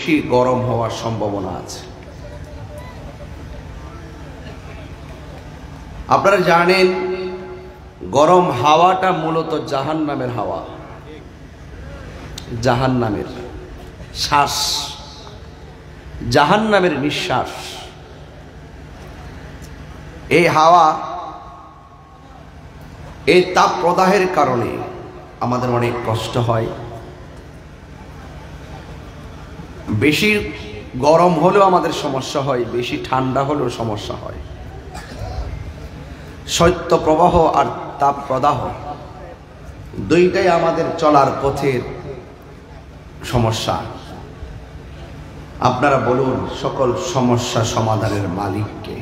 বেশি গরম হওয়ার সম্ভাবনা আছে। আপনারা জানেন গরম হাওয়াটা মূলত জাহান্নামের হাওয়া, জাহান্নামের শ্বাস, জাহান্নামের নিঃশ্বাস। এই হাওয়া, এই তাপ প্রদাহের কারণে আমাদের অনেক কষ্ট হয়। বেশি গরম হলেও আমাদের সমস্যা হয়, বেশি ঠান্ডা হলেও সমস্যা হয়। শৈত্য প্রবাহ আর তাপ প্রদাহ দুইটাই আমাদের চলার পথের সমস্যা। আপনারা বলুন, সকল সমস্যা সমাধানের মালিককে?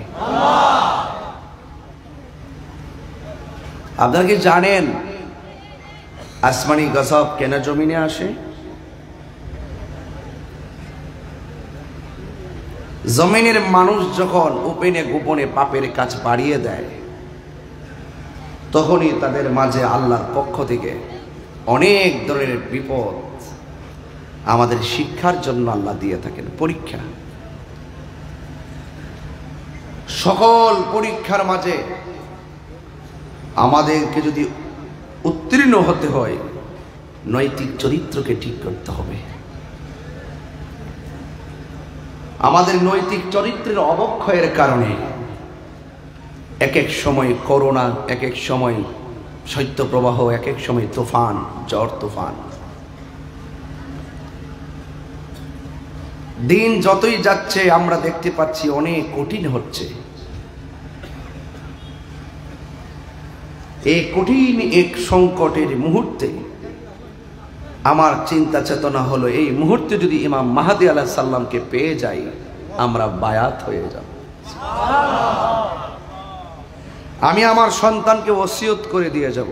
আপনারা কি জানেন আসমানি গজব কেন জমিনে আসে? জমিনের মানুষ যখন উপেনে গোপনে পাপের কাজ বাড়িয়ে দেয়, তখনই তাদের মাঝে আল্লাহর পক্ষ থেকে অনেক ধরনের বিপদ আমাদের শিক্ষার জন্য আল্লাহ দিয়ে থাকেন। পরীক্ষা, সকল পরীক্ষার মাঝে আমাদেরকে যদি উত্তীর্ণ হতে হয়, নৈতিক চরিত্রকে ঠিক করতে হবে। আমাদের নৈতিক চরিত্রের অবক্ষয়ের কারণে এক এক সময় করোনা, এক এক সময় শৈত্যপ্রবাহ, এক এক সময় তুফান, ঝড় তুফান। দিন যতই যাচ্ছে আমরা দেখতে পাচ্ছি অনেক কঠিন হচ্ছে। এই কঠিন এক সংকটের মুহূর্তে আমার চিন্তা চেতনা হলো, এই মুহূর্তে যদি ইমাম মাহদী আলাইহিস সালামকে পেয়ে যাই, আমরা বায়াত হয়ে যাব। আমি আমার সন্তানকে ওসিয়ত করে দিয়ে যাব,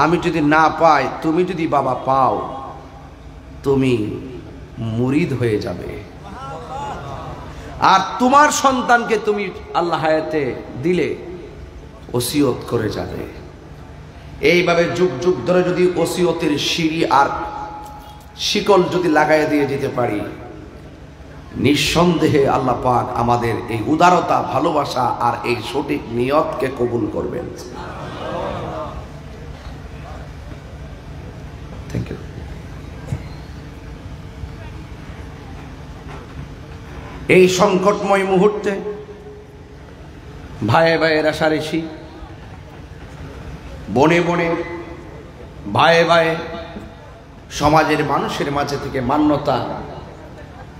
আমি যদি না পাই, তুমি যদি বাবা পাও, তুমি মুরিদ হয়ে যাবে। আর তোমার সন্তানকে তুমি আল্লাহ হায়াতে দিলে ওসিয়ত করে যাবে। এইভাবে যুগ যুগ ধরে যদি ওসিয়তের সিঁড়ি আর শিকল যদি লাগাই দিয়ে যেতে পারি, নিঃসন্দেহে আল্লাহ পাক আমাদের এই উদারতা, ভালোবাসা আর এই সঠিক নিয়তকে কবুল করবেন। Thank you. এই সংকটময় মুহূর্তে ভাইয়ে ভাইয়ে রেষারেষি, বনে বনে ভাইয়ে ভাইয়ে, সমাজের মানুষের মাঝে থেকে মান্যতা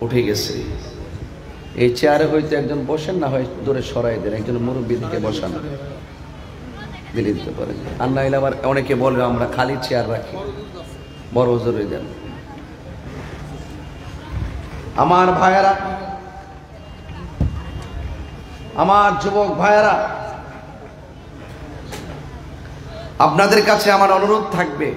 উঠে গেছে। এই চেয়ারে হয়তো একজন বসেন না, হয় দূরে সরাই দেন, একজন মুরব্বী থেকে বসান দিলে দিতে পারেন। আর নাইলে আবার অনেকে বলবে আমরা খালি চেয়ার রাখি, বড় হুজুর হয়ে যান। আমার ভাইয়েরা, আমার যুবক ভাইয়েরা, আপনাদের কাছে আমার অনুরোধ থাকবে,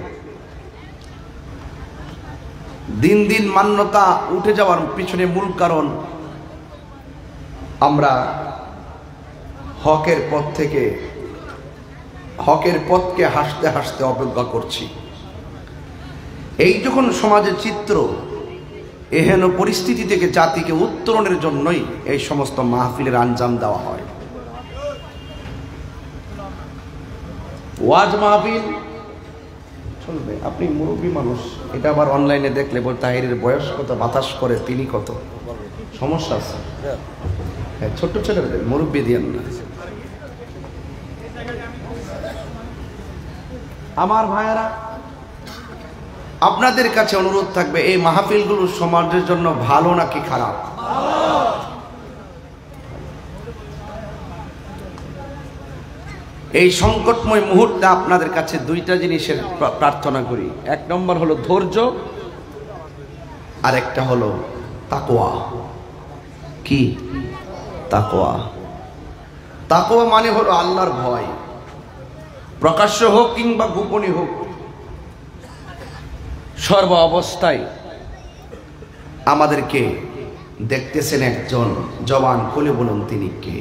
দিন দিন মান্যতা উঠে যাওয়ার পিছনে মূল কারণ আমরা হকের পথকে হাসতে হাসতে অবজ্ঞা করছি। এই যখন সমাজের চিত্র, এহেন পরিস্থিতি থেকে জাতিকে উত্তরণের জন্যই এই সমস্ত মাহফিলের আঞ্জাম দেওয়া হয়। ওয়াজ মাহফিল চলবে, আপনি মুরব্বী মানুষ, এটা আবার অনলাইনে দেখলে বল তাহিরের বয়স কত, বাতাস করে তিনি কত, সমস্যা আছে। হ্যাঁ, ছোট্ট ছেলেদের মুরব্বী দিয়েন না। আমার ভাইয়েরা, আপনাদের কাছে অনুরোধ থাকবে, এই মাহফিলগুলো সমাজের জন্য ভালো নাকি খারাপ? এই সংকটময় মুহূর্তে আপনাদের কাছে দুইটা জিনিসের প্রার্থনা করি। এক নম্বর হলো ধৈর্য, আর একটা হলো তাকওয়া। কি তাকওয়া? তাকওয়া মানে হলো আল্লাহর ভয়, প্রকাশ্য হোক কিংবা গোপনে হোক, সর্ব অবস্থায় আমাদেরকে দেখতেছেন একজন। জবান খুলে বলুন তিনি কে?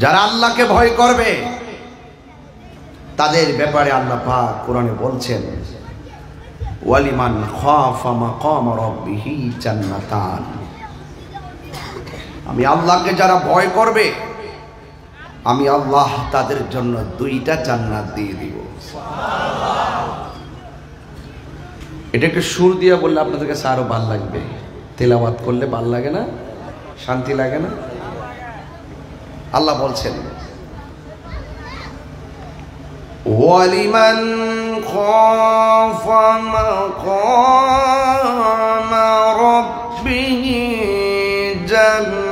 যারা আল্লাহকে ভয় করবে তাদের ব্যাপারে আল্লাহ পাক কোরআনে বলছেন ওয়ালিমান খাফা মাকাম রাব্বিহি জান্নাতান, আমি আল্লাহকে যারা ভয় করবে আমি আল্লাহ তাদের জন্য 2টা জান্নাত দিয়ে দিব। এটা একটু সুর দিয়ে বললে আপনাদের কাছে আরো ভালো লাগবে, তেলাওয়াত করলে ভালো লাগে না, শান্তি লাগে না? আল্লাহ বলছেন ওয়ালিমান খাফা মাকাম রাব্বিহি জান্নাতান,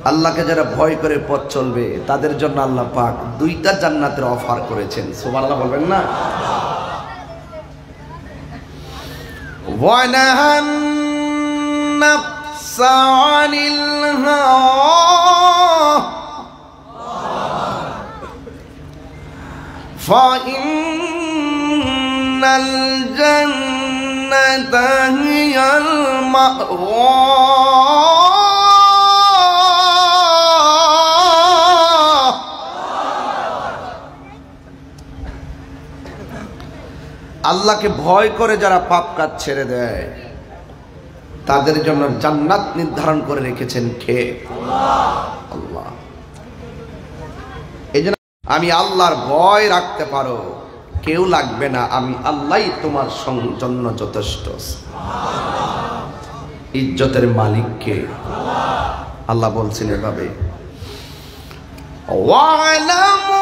আল্লাহকে যারা ভয় করে পথ চলবে তাদের জন্য আল্লাহ পাক 2টা জান্নাতের অফার করেছেন। সুবহানাল্লাহ বলবেন না? وَنَهَى النَّفْسَ عَنِ الْهَوَىٰ فَإِنَّ الْجَنَّةَ هِيَ الْمَأْوَىٰ আল্লাহকে ভয় করে যারা পাপ কাজ ছেড়ে দেয় তাদের জন্য জান্নাত নির্ধারণ করে রেখেছেন কে? আল্লাহ। এই জন্য আমি আল্লাহর ভয় রাখতে পারো, কেউ লাগবে না, আমি আল্লাহই তোমার জন্য যথেষ্ট। ইজ্জতের মালিক কে? আল্লাহ বলছেন এভাবে ওয়ালামু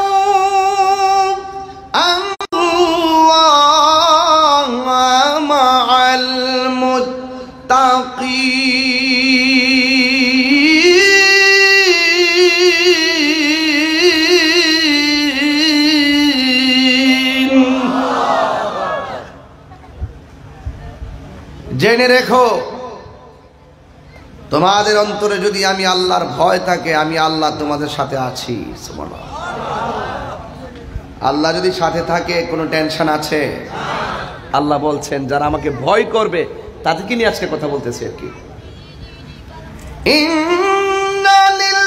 জেনে রেখো তোমাদের অন্তরে যদি আমি আল্লাহর ভয় থাকে আমি আল্লাহ তোমাদের সাথে আছি। সুবহানাল্লাহ। আল্লাহ যদি সাথে থাকে কোনো টেনশন আছে? আল্লাহ বলছেন যারা আমাকে ভয় করবে তাদেরকে নিয়ে আজকে কথা বলতেছি আর কি। ইন্নালিল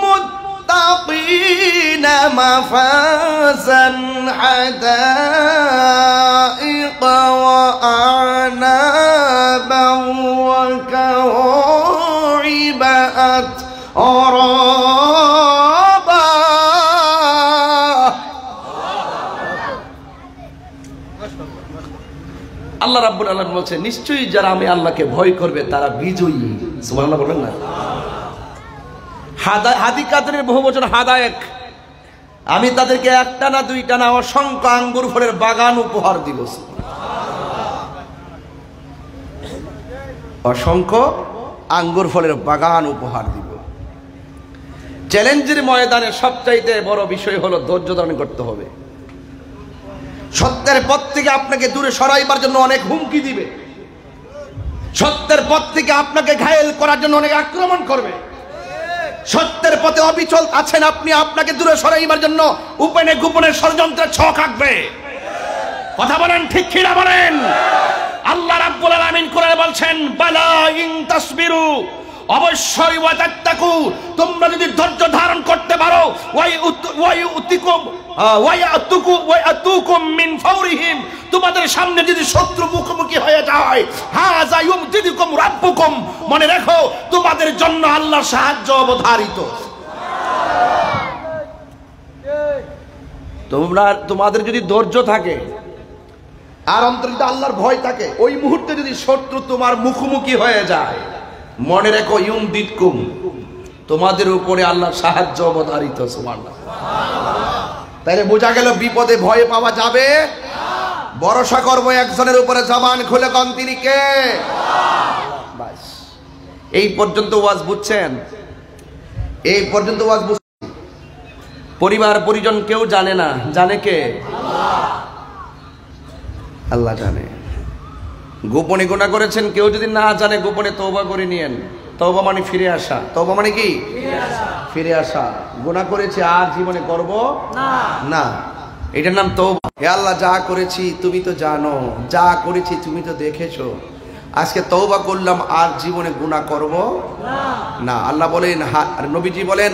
মুত্তাকিনা মাফাজান হাদাইকা ওয়া আনাবান ওয়া কাওইবা আতরাবা। আল্লাহ রাব্বুল আলামিন বলছেন নিশ্চয়ই যারা আমি আল্লাহকে ভয় করবে তারা বিজয়ী। সুবহানাল্লাহ বলেন না? হাদিকাতের বহুবচন হাদায়েক, আমি তাদেরকে একটা না 2টা না অসংখ্য আঙ্গুর ফলের বাগান উপহার দিব। অসংখ্য আঙ্গুর ফলের বাগান উপহার দিব। চ্যালেঞ্জের ময়দানে সবচাইতে বড় বিষয় হলো ধৈর্য ধারণ করতে হবে। সত্যের পথ থেকে আপনাকে দূরে সরাইবার জন্য অনেক হুমকি দিবে, সত্যের পথ থেকে আপনাকে ঘায়েল করার জন্য অনেক আক্রমণ করবে। সত্যের পথে অবিচল আছেন আপনি, আপনাকে দূরে সরাইবার জন্য উপেনে গোপনে ষড়যন্ত্রের ছক আঁকবে। কথা বলেন ঠিক কি না বলেন? আল্লাহ রাব্বুল আলামিন কোরআনে বলছেন বালা ইন তাসবিরু, অবশ্যই ওয়া তাত্তাকু, তোমরা যদি ধৈর্য ধারণ করতে পারো ওয়ায়াতুকুম মিন ফাওরিহিম, তোমাদের সামনে যদি শত্রু মুখোমুখি হয়ে যায় হাযা ইউমদিদুকুম রাব্বুকুম, মনে রাখো তোমাদের জন্য আল্লাহর সাহায্য অবধারিত। তোমাদের যদি ধৈর্য থাকে আর অন্তরে যদি আল্লাহর ভয় থাকে, ওই মুহূর্তে যদি শত্রু তোমার মুখোমুখি হয়ে যায় মনে রেখো ইউমদিদকুম, তোমাদের উপরে আল্লাহর সাহায্য অবধারিত। সুবহানাল্লাহ। তাইলে বোঝা গেল বিপদে ভয় পাওয়া যাবে, ভরসা করবো একজনের উপরে, জবান খুলে কোন তিনি কে? বাস এই পর্যন্ত ওয়াজ বুঝছেন? এই পর্যন্ত ওয়াজ বুঝছেন? পরিবার পরিজন কেউ জানে না, জানে কে? আল্লাহ জানে। গোপনে গুনাহ করেছেন, কেউ যদি না জানে গোপনে তওবা করে নিয়েন। তওবা মানে ফিরে আসা। তওবা মানে কি? ফিরে আসা। গুনাহ করেছি আর জীবনে করব না, এটার নাম তওবা। হে আল্লাহ, যা করেছি তুমি তো জানো, যা করেছি তুমি তো দেখেছো, আজকে তওবা করলাম, আর জীবনে গুনাহ করব না। আল্লাহ বলেন, নবীজি বলেন,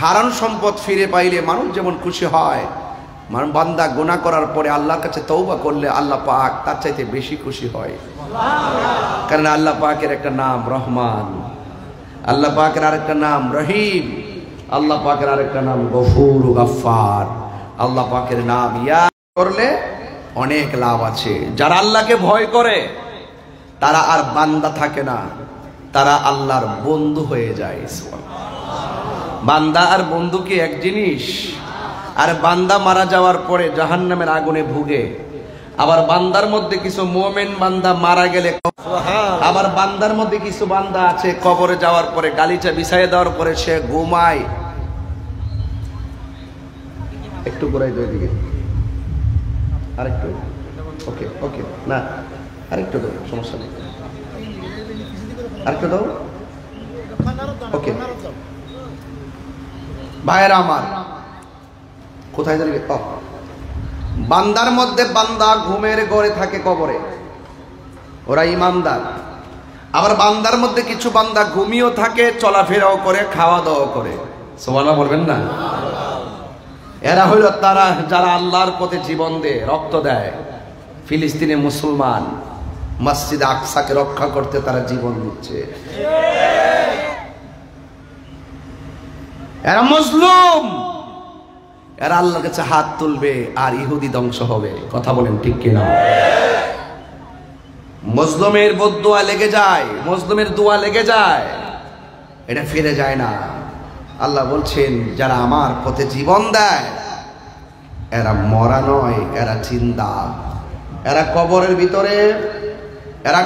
হারান সম্পদ ফিরে পাইলে মানুষ যেমন খুশি হয়, মানুষ বান্দা গুনাহ করার পরে আল্লাহর কাছে তওবা করলে আল্লাহ পাক তার চাইতে বেশি খুশি হয়। কারণ আল্লাহ পাকের একটা নাম রহমান, আল্লাহ পাকের আরেকটা নাম রহিম, আল্লাহ পাকের আরেকটা নাম গফুর গাফফার। আল্লাহ পাকের নাম ইয়া করলে অনেক লাভ আছে। যারা আল্লাহকে ভয় করে তারা আর বান্দা থাকে না, তারা আল্লাহর বন্ধু হয়ে যায়। বান্দা আর বন্ধু কি এক জিনিস? আর বান্দা মারা যাওয়ার পরে জাহান্নামের আগুনে ভুগে, আবার বান্দার মধ্যে কিছু মুমিন বান্দা মারা গেলে, আবার বান্দার মধ্যে কিছু বান্দা আছে কবরে যাওয়ার পরে গালিচা বিছাইয়ে দেওয়ার পরে সে ঘুমায়। একটু ঘুরাই দাও এদিকে, আরেকটু, ওকে ওকে, না আরেকটু দাও, সমস্যা নেই, আরেকটু দাও, ওকে। ভাইয়েরা আমার, কোথায় যাবে? বান্দার মধ্যে বান্দা ঘুমের ঘরে থাকে কবরে, ওরা ইমানদার। আবার বান্দার মধ্যে কিছু বান্দা ঘুমিয়েও থাকে, চলাফেরাও করে, খাওয়া দাওয়া করে। সুবহানাল্লাহ বলবেন না? এরা হইল তারা যারা আল্লাহর পথে জীবন দেয়, রক্ত দেয়। ফিলিস্তিনে মুসলমান মসজিদ আকসাকে রক্ষা করতে তারা জীবন দিচ্ছে। এরা মুসলিম, এরা আল্লাহর কাছে হাত তুলবে আর ইহুদি ধ্বংস হবে। কথা বলেন ঠিক কিনা? মুসলিমের বদদুয়া লেগে যায়, মুসলিমের দোয়া লেগে যায়, এটা ফিরে যায় না। আল্লাহ বলছেন যারা আমার পথে জীবন দেয় এরা মরা নয়, এরা জিন্দা। এরা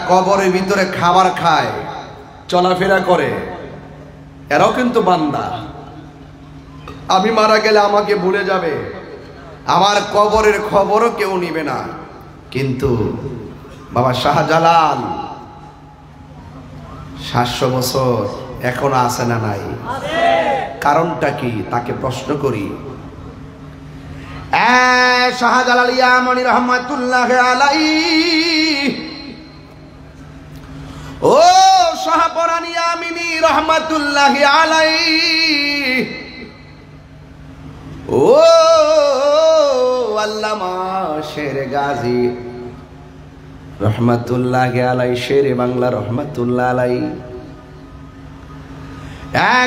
কবরের ভিতরে খাবার খায়, চলাফেরা করে, এরাও কিন্তু বান্দা। আমি মারা গেলে আমাকে ভুলে যাবে, আমার কবরের খবরও কেউ নিবে না। কিন্তু বাবা শাহজালাল 700 বছর এখনো আছে না নাই? কারণটা কি তাকে প্রশ্ন করি। শাহজালাল ইয়ামানি রহমাতুল্লাহ আলাইহি, ও শাহপরান ইয়ামিনী রহমাতুল্লাহ আলাইহি, ও আল্লামা শের গাজী রহমাতুল্লাহ আলাইহি, শেরে বাংলা রহমাতুল্লাহ আলাইহি,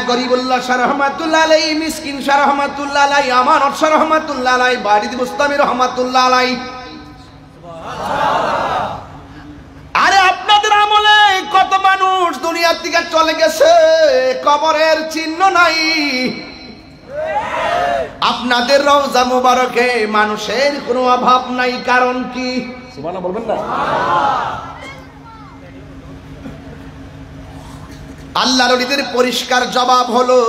গরিবুল্লাহ শাহ রহমাতুল্লাহ আলাইহি, মিসকিন শাহ রহমাতুল্লাহ আলাইহি, আমানত শাহ রহমাতুল্লাহ আলাইহি, বারিদ মুস্তামি রহমাতুল্লাহ আলাইহি। আরে আপনাদের আমলে কত মানুষ দুনিয়া থেকে চলে গেছে, কবরের চিহ্ন নাই। আপনাদের রওজা মুবারকে মানুষের কোনো অভাব নাই, কারণ কি? সুবহানাল্লাহ বলবেন না? আল্লাহর ওলিদের পরিষ্কার জবাব হলো,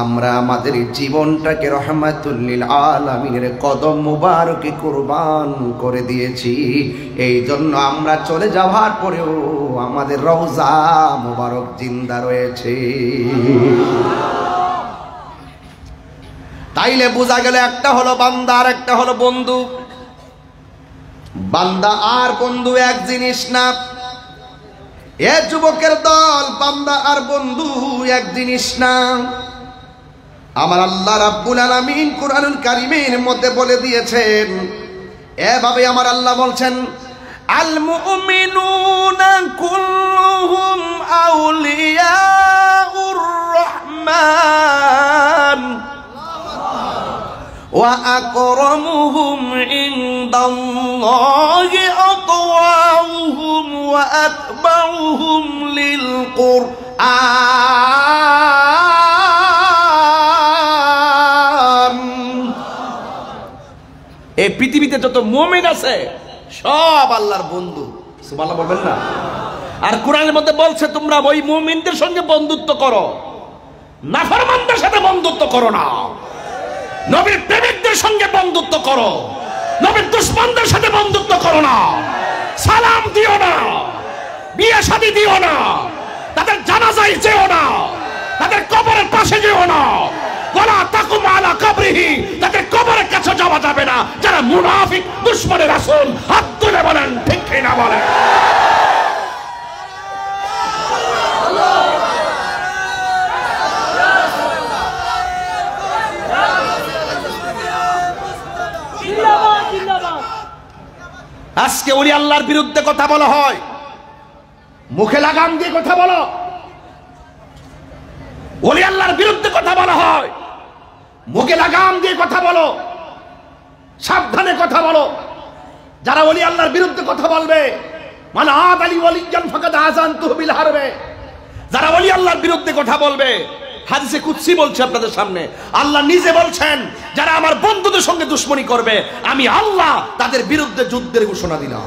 আমরা আমাদের জীবনটাকে রহমাতুল লিল আলামিনের কদম মুবারকে কুরবান করে দিয়েছি। এই জন্য আমরা চলে যাওয়ার পরেও আমাদের রওজা মুবারক জিন্দা রয়েছে। তাইলে বোঝা গেল একটা হলো বান্দা আর একটা হলো বন্ধু। বান্দা আর বন্ধু এক জিনিস না। এ যুবকের দল, বান্দা আর বন্ধু এক জিনিস না। আমার আল্লাহ রাব্বুল আলামিন কুরআনুল কারীমের মধ্যে বলে দিয়েছেন, এভাবে আমার আল্লাহ বলছেন, আল মুমিনুনা কুল্লুহুম আউলিয়াউর রহমান ওয়া আকরামুহুম ইনদাল্লাহি আতওয়াউহুম ওয়া আতবাউহুম লিল কুরআন। এই পৃথিবীতে যত মুমিন আছে সব আল্লাহর বন্ধু। সুবহানাল্লাহ বলবেন না? আর কোরআনের মধ্যে বলছে তোমরা ওই মুমিনদের সঙ্গে বন্ধুত্ব করো, নাফরমানদের সাথে বন্ধুত্ব করো না। নবীর প্রেমিকদের সঙ্গে বন্ধুত্ব করো, নবীর দুশমনদের সাথে বন্ধুত্ব করো না। সালাম দিও না, বিয়ে শাদী দিও না, তাদের জানাজায় যেও না, তাদের কবরের পাশে যেও না, ওয়ালা তাকুম আলা কবরিহি, তাদের কবরের কাছে যাওয়া যাবে না। যারা মুনাফিক দুশমনে রাসূল, হাত তুলে বলেন ঠিক কি না বলেন? আজকে ওলি আল্লাহর বিরুদ্ধে কথা বলা হয়, মুখে লাগাম দিয়ে কথা বলো। ওলি আল্লাহর বিরুদ্ধে কথা বলা হয়, মুখে লাগাম দিয়ে কথা বলো, সাবধানে কথা বলো। যারা ওলি আল্লাহর বিরুদ্ধে কথা বলবে, মান আদালি ওয়ালিয়ান ফাকাদ আযানতুহু বিল হারবে, যারা ওলি আল্লাহর বিরুদ্ধে কথা বলবে, হাদিসে কুদসি বলছে আপনাদের সামনে, আল্লাহ নিজে বলছেন যারা আমার বন্ধুদের সঙ্গে দুশমনি করবে, আমি আল্লাহ তাদের বিরুদ্ধে যুদ্ধের ঘোষণা দিলাম।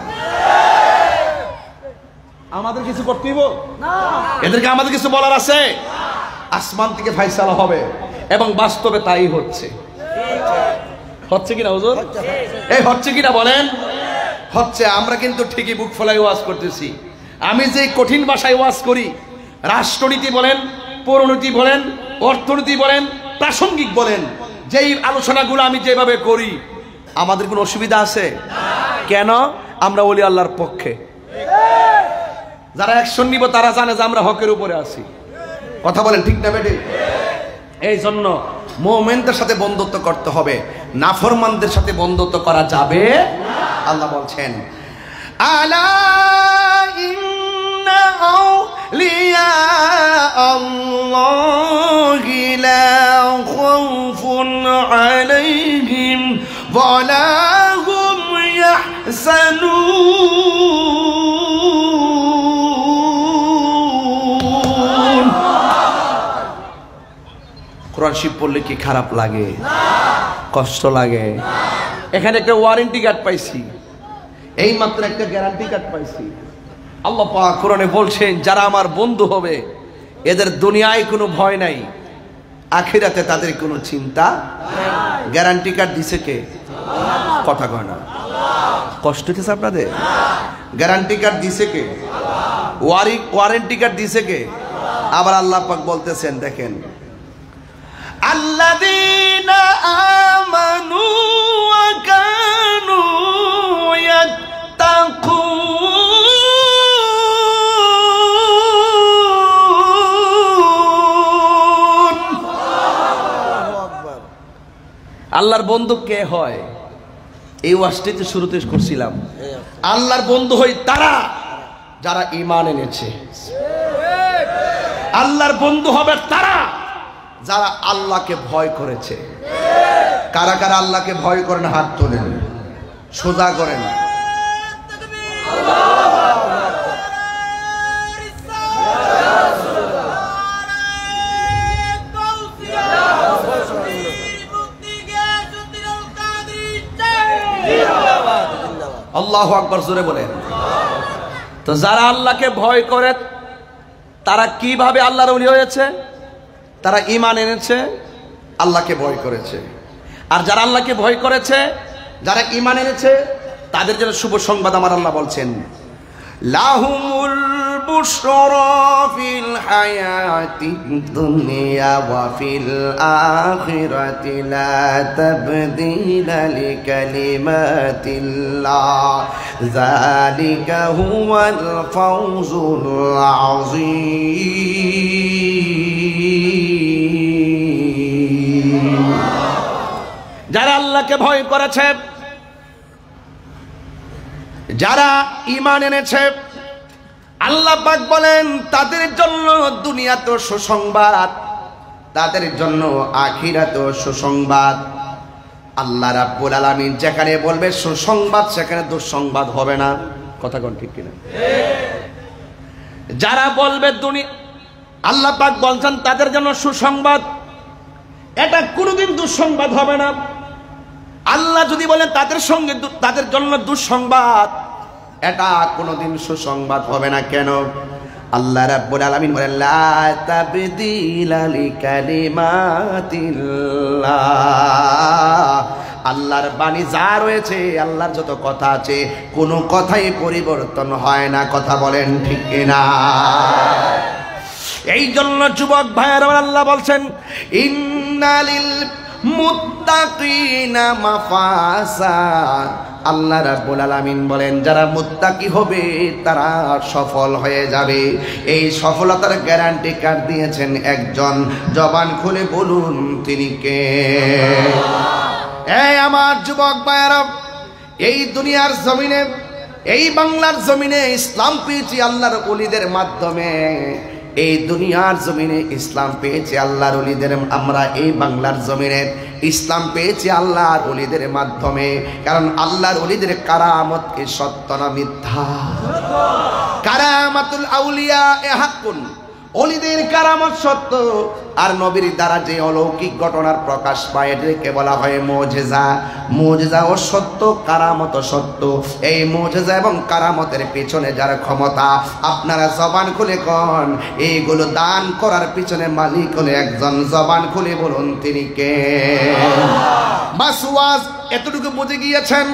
আমাদের কিছু করতে হইব না, এদেরকে আমাদের কিছু বলার আছে? আসমান থেকে ফায়সালা হবে এবং বাস্তবে তাই হচ্ছে। হচ্ছে কিনা হুজুর? এই হচ্ছে কিনা বলেন? হচ্ছে। আমরা কিন্তু ঠিকই বুক ফলাই ওয়াজ করতেছি। আমি যে কঠিন ভাষায় ওয়াজ করি, রাষ্ট্রনীতি বলেন, পৌরনীতি বলেন, অর্থনীতি বলেন, প্রাসঙ্গিক বলেন, যেই আলোচনাগুলো আমি যেভাবে করি, আমাদের কোনো অসুবিধা আছে? কেন? আমরা ওলি আল্লাহর পক্ষে। যারা অ্যাকশন নিব তারা জানে যে আমরা হকের উপরে আছি। কথা বলেন ঠিক না বেটে? এই জন্য মুমিনদের সাথে বন্ধুত্ব করতে হবে, নাফরমানদের সাথে বন্ধুত্ব করা যাবে। আল্লাহ বলছেন, আলা ইন্না আউলিয়া আল্লাহি লা খাউফুন আলাইহিম ওয়া লা হুম ইয়াহজানুন। কোরআন শরীফ পড়লে কি খারাপ লাগে? কষ্ট লাগে? এখানে একটা ওয়ারেন্টি কার্ড পাইছি, এই মাত্র একটা গ্যারান্টি কার্ড পাইছি। আল্লাহ পাক কোরআনে বলছেন, যারা আমার বন্ধু হবে এদের দুনিয়ায় কোনো ভয় নাই, আখিরাতে তাদের কোনো চিন্তা। গ্যারান্টি কার্ড দিছে কে? কথা কয় না, কষ্ট হচ্ছে আপনাদের? গ্যারান্টি কার্ড দিছে কে? ওয়ারেন্টি কার্ড দিছে কে? আবার আল্লাহ পাক বলতেছেন, দেখেন, আল্লাযীনা আমানু ওয়া কানু ইয়াত্তাকুন। আল্লাহর বন্ধু কে হয়? এই ওয়াজটিতে শুরুতে করছিলাম, আল্লাহর বন্ধু হয় তারা যারা ঈমান এনেছে। আল্লাহর বন্ধু হবে তারা যারা আল্লাহকে ভয় করেছে। কারা কারা আল্লাহকে ভয় করেন? হাত তোলেন, সোজা করেন। আল্লাহু আকবার, জোরে বলেন। তো যারা আল্লাহকে ভয় করে তারা কিভাবে আল্লাহর ওলি হয়েছে? তারা ঈমান এনেছে, আল্লাহকে ভয় করেছে। আর যারা আল্লাহকে ভয় করেছে, যারা ঈমান এনেছে, তাদের জন্য শুভ সংবাদ আমার আল্লাহ বলছেন, লাহুমুল বুশরা ফিল হায়াতিদ দুনিয়া ওয়া ফিল আখিরাতি লা তাবদীলা লিকালিমাতিল্লাহ যালিকা হুয়াল ফাওজুল আযীম। যারা আল্লাহকে ভয় করেছে, যারা ঈমান এনেছে, আল্লাহ পাক বলেন তাদের জন্য দুনিয়াতেও সুসংবাদ, তাদের জন্য আখিরাতেও সুসংবাদ। আল্লাহ রাব্বুল আলামিন যেখানে বলবে সুসংবাদ, সেখানে দুঃসংবাদ হবে না। কথা কোন ঠিক কিনা? যারা বলবে দুনিয়া, আল্লাহ পাক বলছেন তাদের জন্য সুসংবাদ, এটা কোনোদিন দুঃসংবাদ হবে না। আল্লাহ যদি বলেন তাদের জন্য দুঃসংবাদ, এটা কোনোদিন সুসংবাদ হবে না। কেন? আল্লাহ রাব্বুল আলামিন বলেন, লা তাবদীলা লিকালিমাতিল্লাহ। আল্লাহর বাণী যা রয়েছে, আল্লাহর যত কথা আছে, কোনো কথাই পরিবর্তন হয় না। কথা বলেন ঠিক কিনা? এই জন্য যুবক ভাইয়েরা আল্লাহ বলছেন, ইন্নালিল মুত্তাকিনা মাফাসা। আল্লাহ রাব্বুল আলামিন বলেন যারা মুত্তাকি হবে তারা সফল হয়ে যাবে। এই সফলতার গ্যারান্টি কার দিয়েছেন? একজন। জবান খুলে বলুন তিনি কে? এই আমার যুবক ভাইয়েরা, এই দুনিয়ার জমিনে, এই বাংলার জমিনে ইসলাম পেয়েছি আল্লাহর ওলিদের মাধ্যমে। এই দুনিয়ার জমিনে ইসলাম পেয়েছি আল্লাহর ওলিদের, আমরা এই বাংলার জমিনে ইসলাম পেয়েছি আল্লাহর ওলিদের মাধ্যমে। কারণ আল্লাহর ওলিদের কারামত কি সত্য না মিথ্যা? কারামাতুল আউলিয়া এ হাক্কুন, ওলিদের কারামত সত্য। আর নবীর দ্বারা যে অলৌকিক ঘটনার প্রকাশ পায় এটাকে বলা হয় মুজিজা। মুজিজা ও সত্য, কারামত সত্য। এই মুজিজা এবং কারামতের পেছনে যার ক্ষমতা, আপনারা জবান খুলে কোন এইগুলো দান করার পিছনে মালিক হলে একজন। জবান খুলে বলুন তিনি কে? বাস ওয়াজ এতটুকু বুঝে গিয়েছেন,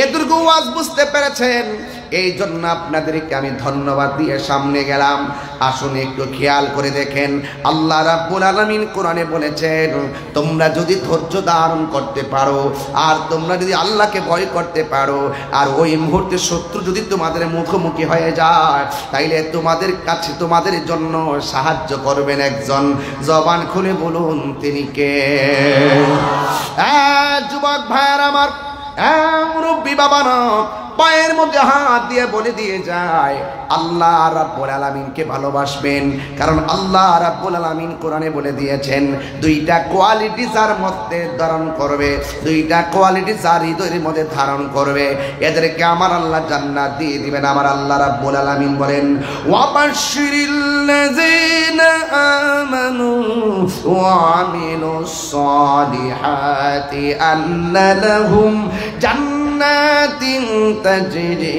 এতটুকু ওয়াজ বুঝতে পেরেছেন। এই জন্য আপনাদেরকে আমি ধন্যবাদ দিয়ে সামনে গেলাম। আসুন একটু খেয়াল করে দেখেন, আল্লাহ রাব্বুল আলামিন কোরআনে বলেছেন তোমরা যদি ধৈর্য ধারণ করতে পারো, আর তোমরা যদি আল্লাহকে ভয় করতে পারো, আর ওই মুহূর্তে শত্রু যদি তোমাদের মুখোমুখি হয়ে যায়, তাইলে তোমাদের কাছে তোমাদের জন্য সাহায্য করবেন একজন। জবান খুলে বলুন তিনি কে? যুবক ভাইয়ার আমার, মুরব্বী বাবারা, পায়ের মধ্যে হাত দিয়ে বলে দিয়ে যায় আল্লাহ রাব্বুল আলামিনকে ভালোবাসবেন। কারণ আল্লাহ রাব্বুল আলামিন কোরআনে বলে দিয়েছেন দুইটা কোয়ালিটি যার মধ্যে ধারণ করবে, দুইটা কোয়ালিটি যার হৃদয়ের মধ্যে ধারণ করবে, এদেরকে আমার আল্লাহ জান্নাত দিয়ে দিবেন। আমার আল্লাহ রাব্বুল আলামিন বলেন ওয়াবাশশিরিল্লাযীনা আমানু ওয়া আমিলুস সালিহাতি আন্না লাহুম জান্নাতিন তাজরি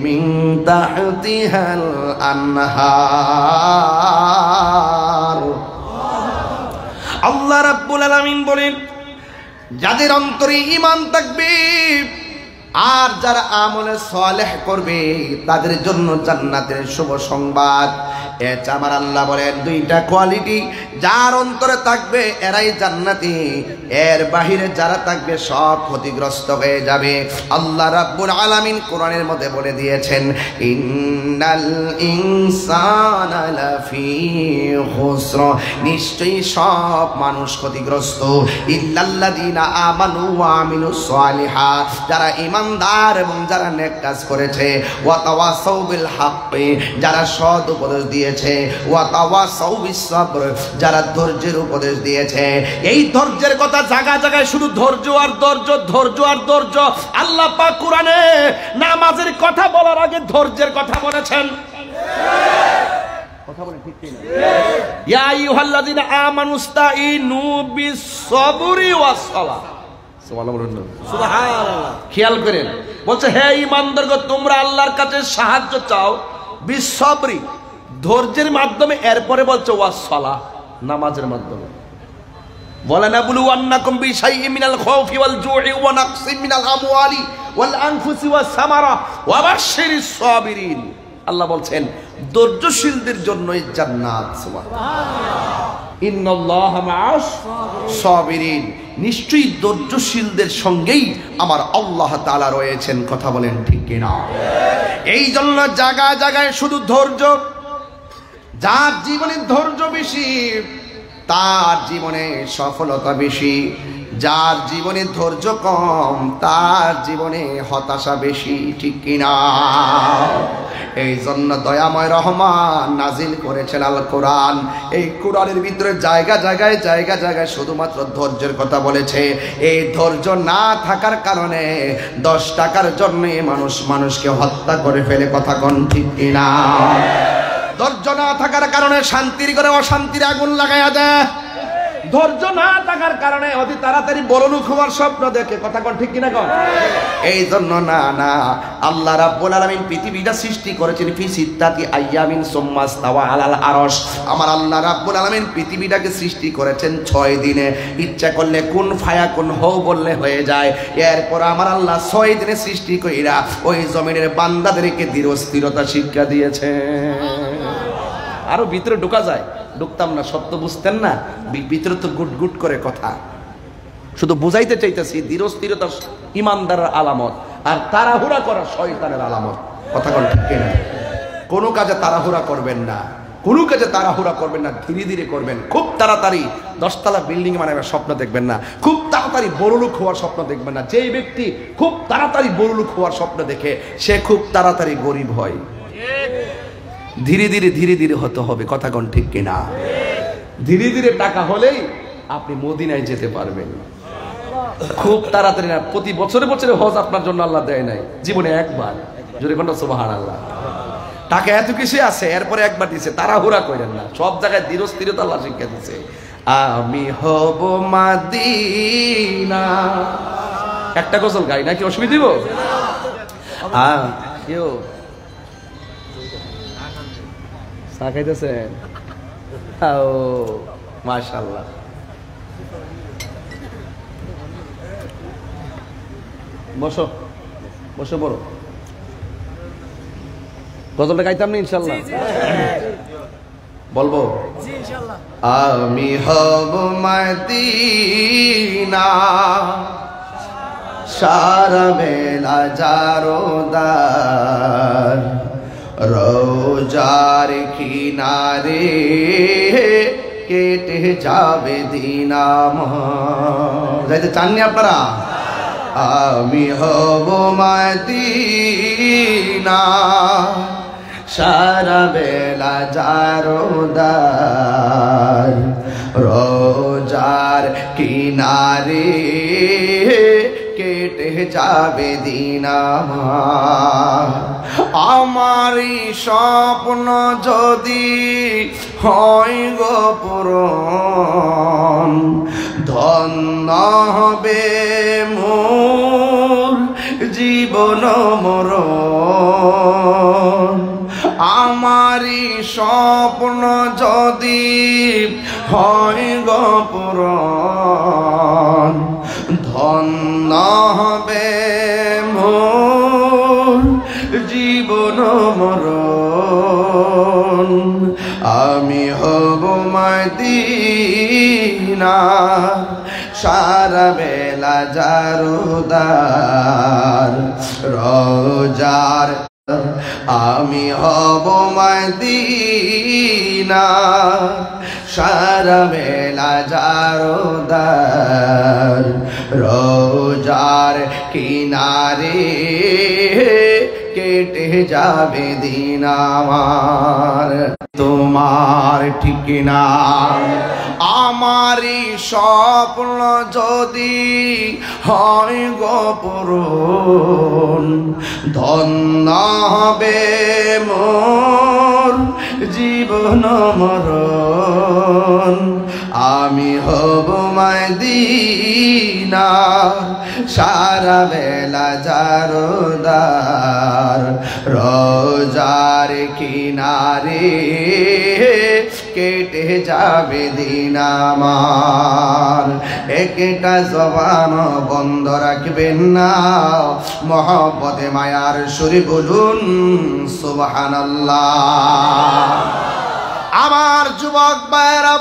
মিন তাহতিহাল আনহার। আল্লাহ রাব্বুল আলামিন বলেন যাদের অন্তরে ঈমান থাকবে আর যারা আমলে সালেহ করবে তাদের জন্য জান্নাতের শুভ সংবাদ। এটা আমার আল্লাহ বলেন দুইটা কোয়ালিটি যার অন্তরে থাকবে এরাই জান্নাতি, এর বাহিরে যারা থাকবে সব ক্ষতিগ্রস্ত হয়ে যাবে। আল্লাহ রাব্বুল আলামিন কোরআনের মধ্যে বলে দিয়েছেন ইন্নাল ইনসানা লাফি খুসর, নিশ্চয়ই সব মানুষ ক্ষতিগ্রস্ত। ইল্লাল্লাযীনা আমানু ওয়া আমিলুস সালিহাত, যারা ঈমানদার এবং যারা নেক কাজ করেছে। ওয়া তাওয়াসাউ বিল হাক্কি, যারা সৎ উপদেশ দিয়েছে। ওয়া তাওয়াসাউ বিস সাবর, যারা ধৈর্যের উপদেশ দিয়েছে। এই ধৈর্যের কথা জায়গায় জায়গায় শুধু ধৈর্য আর ধৈর্য, ধৈর্য আর ধৈর্য। আল্লাহ পাক কোরআনে নামাজের কথা বলার আগে ধৈর্যের কথা বলেছেন। কথা বলে ঠিক কিনা? ইয়া আইয়ুহাল্লাযীনা আমানুস্তাঈনু বিস সাবরি ওয়াস সালাহ। সুবহানাল্লাহ। খেয়াল করেন, বলছে হে ঈমানদারগণ তোমরা আল্লাহর কাছে সাহায্য চাও বিস সাবরি, ধৈর্যের মাধ্যমে। এরপরে বলছে ওয়াস সালাহ, নামাজের মাধ্যমে। ওয়ালানাবলুওয়ান্নাকুম বিশাইইন মিনাল খাউফি ওয়াল জু'i ওয়া নাকসিন মিনাল আমওয়ালি ওয়াল আনফুসি ওয়াস সামারা ওয়া বাশশিরিস সাবিরিন। আল্লাহ বলছেন ধৈর্যশীলদের জন্যই জান্নাত। সুবহানাল্লাহ। ইন্নাল্লাহা মা'আস সাবিরিন, নিশ্চয়ই ধৈর্যশীলদের সঙ্গেই আমার আল্লাহ তাআলা রয়েছেন। কথা বলেন ঠিক কিনা? এই জন্য জায়গায় জায়গায় শুধু ধৈর্য। যার জীবনে ধৈর্য বেশি তার জীবনে সফলতা বেশি, যার জীবনে ধৈর্য কম তার জীবনে হতাশা বেশি। ঠিক কিনা? এই জন্য দয়াময় রহমান নাজিল করেছেন আল কোরআন। এই কোরআনের ভিতরে জায়গা জায়গায় জায়গা জায়গায় শুধুমাত্র ধৈর্যের কথা বলেছে। এই ধৈর্য না থাকার কারণে 10 টাকার জন্য মানুষকে হত্যা করে ফেলে। কথা কোন ঠিক কিনা? ধৈর্য না থাকার কারণে শান্তির ঘরে অশান্তির আগুন লাগায়া দেয়। ধৈর্য না থাকার কারণে অতি তাড়াতাড়ি বলনুক হওয়ার স্বপ্ন দেখে। কথা কোন ঠিক কিনা? কোন এই জন্য না না, আল্লাহ রাব্বুল আলামিন পৃথিবীটা সৃষ্টি করেছেন ফি সিত্তাতি আইয়ামিন সুম্মা ইসতাওয়া আলাল আরশ। আমার আল্লাহ রাব্বুল আলামিন পৃথিবীটাকে সৃষ্টি করেছেন 6 দিনে। ইচ্ছা করলে কুন ফায়াকুন হও বললে হয়ে যায়। এরপর আমার আল্লাহ 6 দিনে সৃষ্টি কইরা ওই জমিনের বান্দাদেরকে ধীরস্থিরতা শিক্ষা দিয়েছে। আরো ভিতরে ঢোকা যায়। ঢুকতাম না, সত্য বুঝতেন না, ভিতরে তো গুট গুট করে কথা। শুধু বুঝাইতে চাইতেছি ধীরস্থিরতা ইমানদারের আলামত, আর তাড়াহুড়া করা শয়তানের আলামত। কথা কোন ঠিক কিনা? কোনো কাজে তাড়াহুড়া করবেন না, কোনো কাজে তাড়াহুড়া করবেন না, ধীরে ধীরে করবেন। খুব তাড়াতাড়ি 10 তলা বিল্ডিং বানাবার স্বপ্ন দেখবেন না, খুব তাড়াতাড়ি বড়লোক হওয়ার স্বপ্ন দেখবেন না। যেই ব্যক্তি খুব তাড়াতাড়ি বড়লোক হওয়ার স্বপ্ন দেখে সে খুব তাড়াতাড়ি গরিব হয়। ধীরে ধীরে ধীরে ধীরে হতে হবে। কথা কোন ঠিক কিনা? ধীরে ধীরে টাকা হলেই আপনি মদিনায় যেতে পারবেন। খুব তাড়াতাড়ি না। প্রতি বছরে বছরে হজ আপনার জন্য আল্লাহ দেয় নাই, জীবনে একবার। জোরে কোনটা সুবহানাল্লাহ। টাকা এত কিছু আছে, এরপরে একবার দিছে, তাড়াহুড়া করেন না। সব জায়গায় ধীরস্থিরতা আল্লাহ শিক্ষা দিচ্ছে। আমি হব মাদিনা। একটা গজল গাই নাকি অসুবিধা দিব? কেউ চা খাইতেছেন? ও মাশাআল্লাহ। বসো বসো, বড় গজলটা গাইতাম না ইনশাল্লাহ? বলবো আমি হব মদিনা, সারা বেলা জারোদার, রোজার কিনারে কেটে যাবে দিন আমার। যাইতে চাননি আপনারা? আমি হব মদিনা, সারা বেলা জারোদার, রোজার কিনারে কেটে যাবে দিন আমার। আমারই স্বপ্ন যদি হয় গো পূরণ, ধন্য হবে মোর জীবন মরণ। আমারই স্বপ্ন যদি হয় গো পূরণ, ধন্য হবে মোর জীবন মরণ। আমি হব মদিনা, সারা বেলা জারোদার, রোজার। আমি হব মদিনা, সারা বেলা জারোদার, রোজার কিনারে কেটে যাবে দিন আমার। তোমার ঠিক না? আমারই স্বপ্ন যদি হয় গো পূরণ, ধন্য হবে মোর জীবন মরণ। আমি হব মদিনা, সারা বেলা জারোদার, রোজার কিনারে কেটে যাবে দিন আমার। একটা জবান বন্ধ রাখবেন না, মহব্বতে মায়ার সুরে বলুন সুবহানাল্লাহ। আমার যুবক ভাইরা,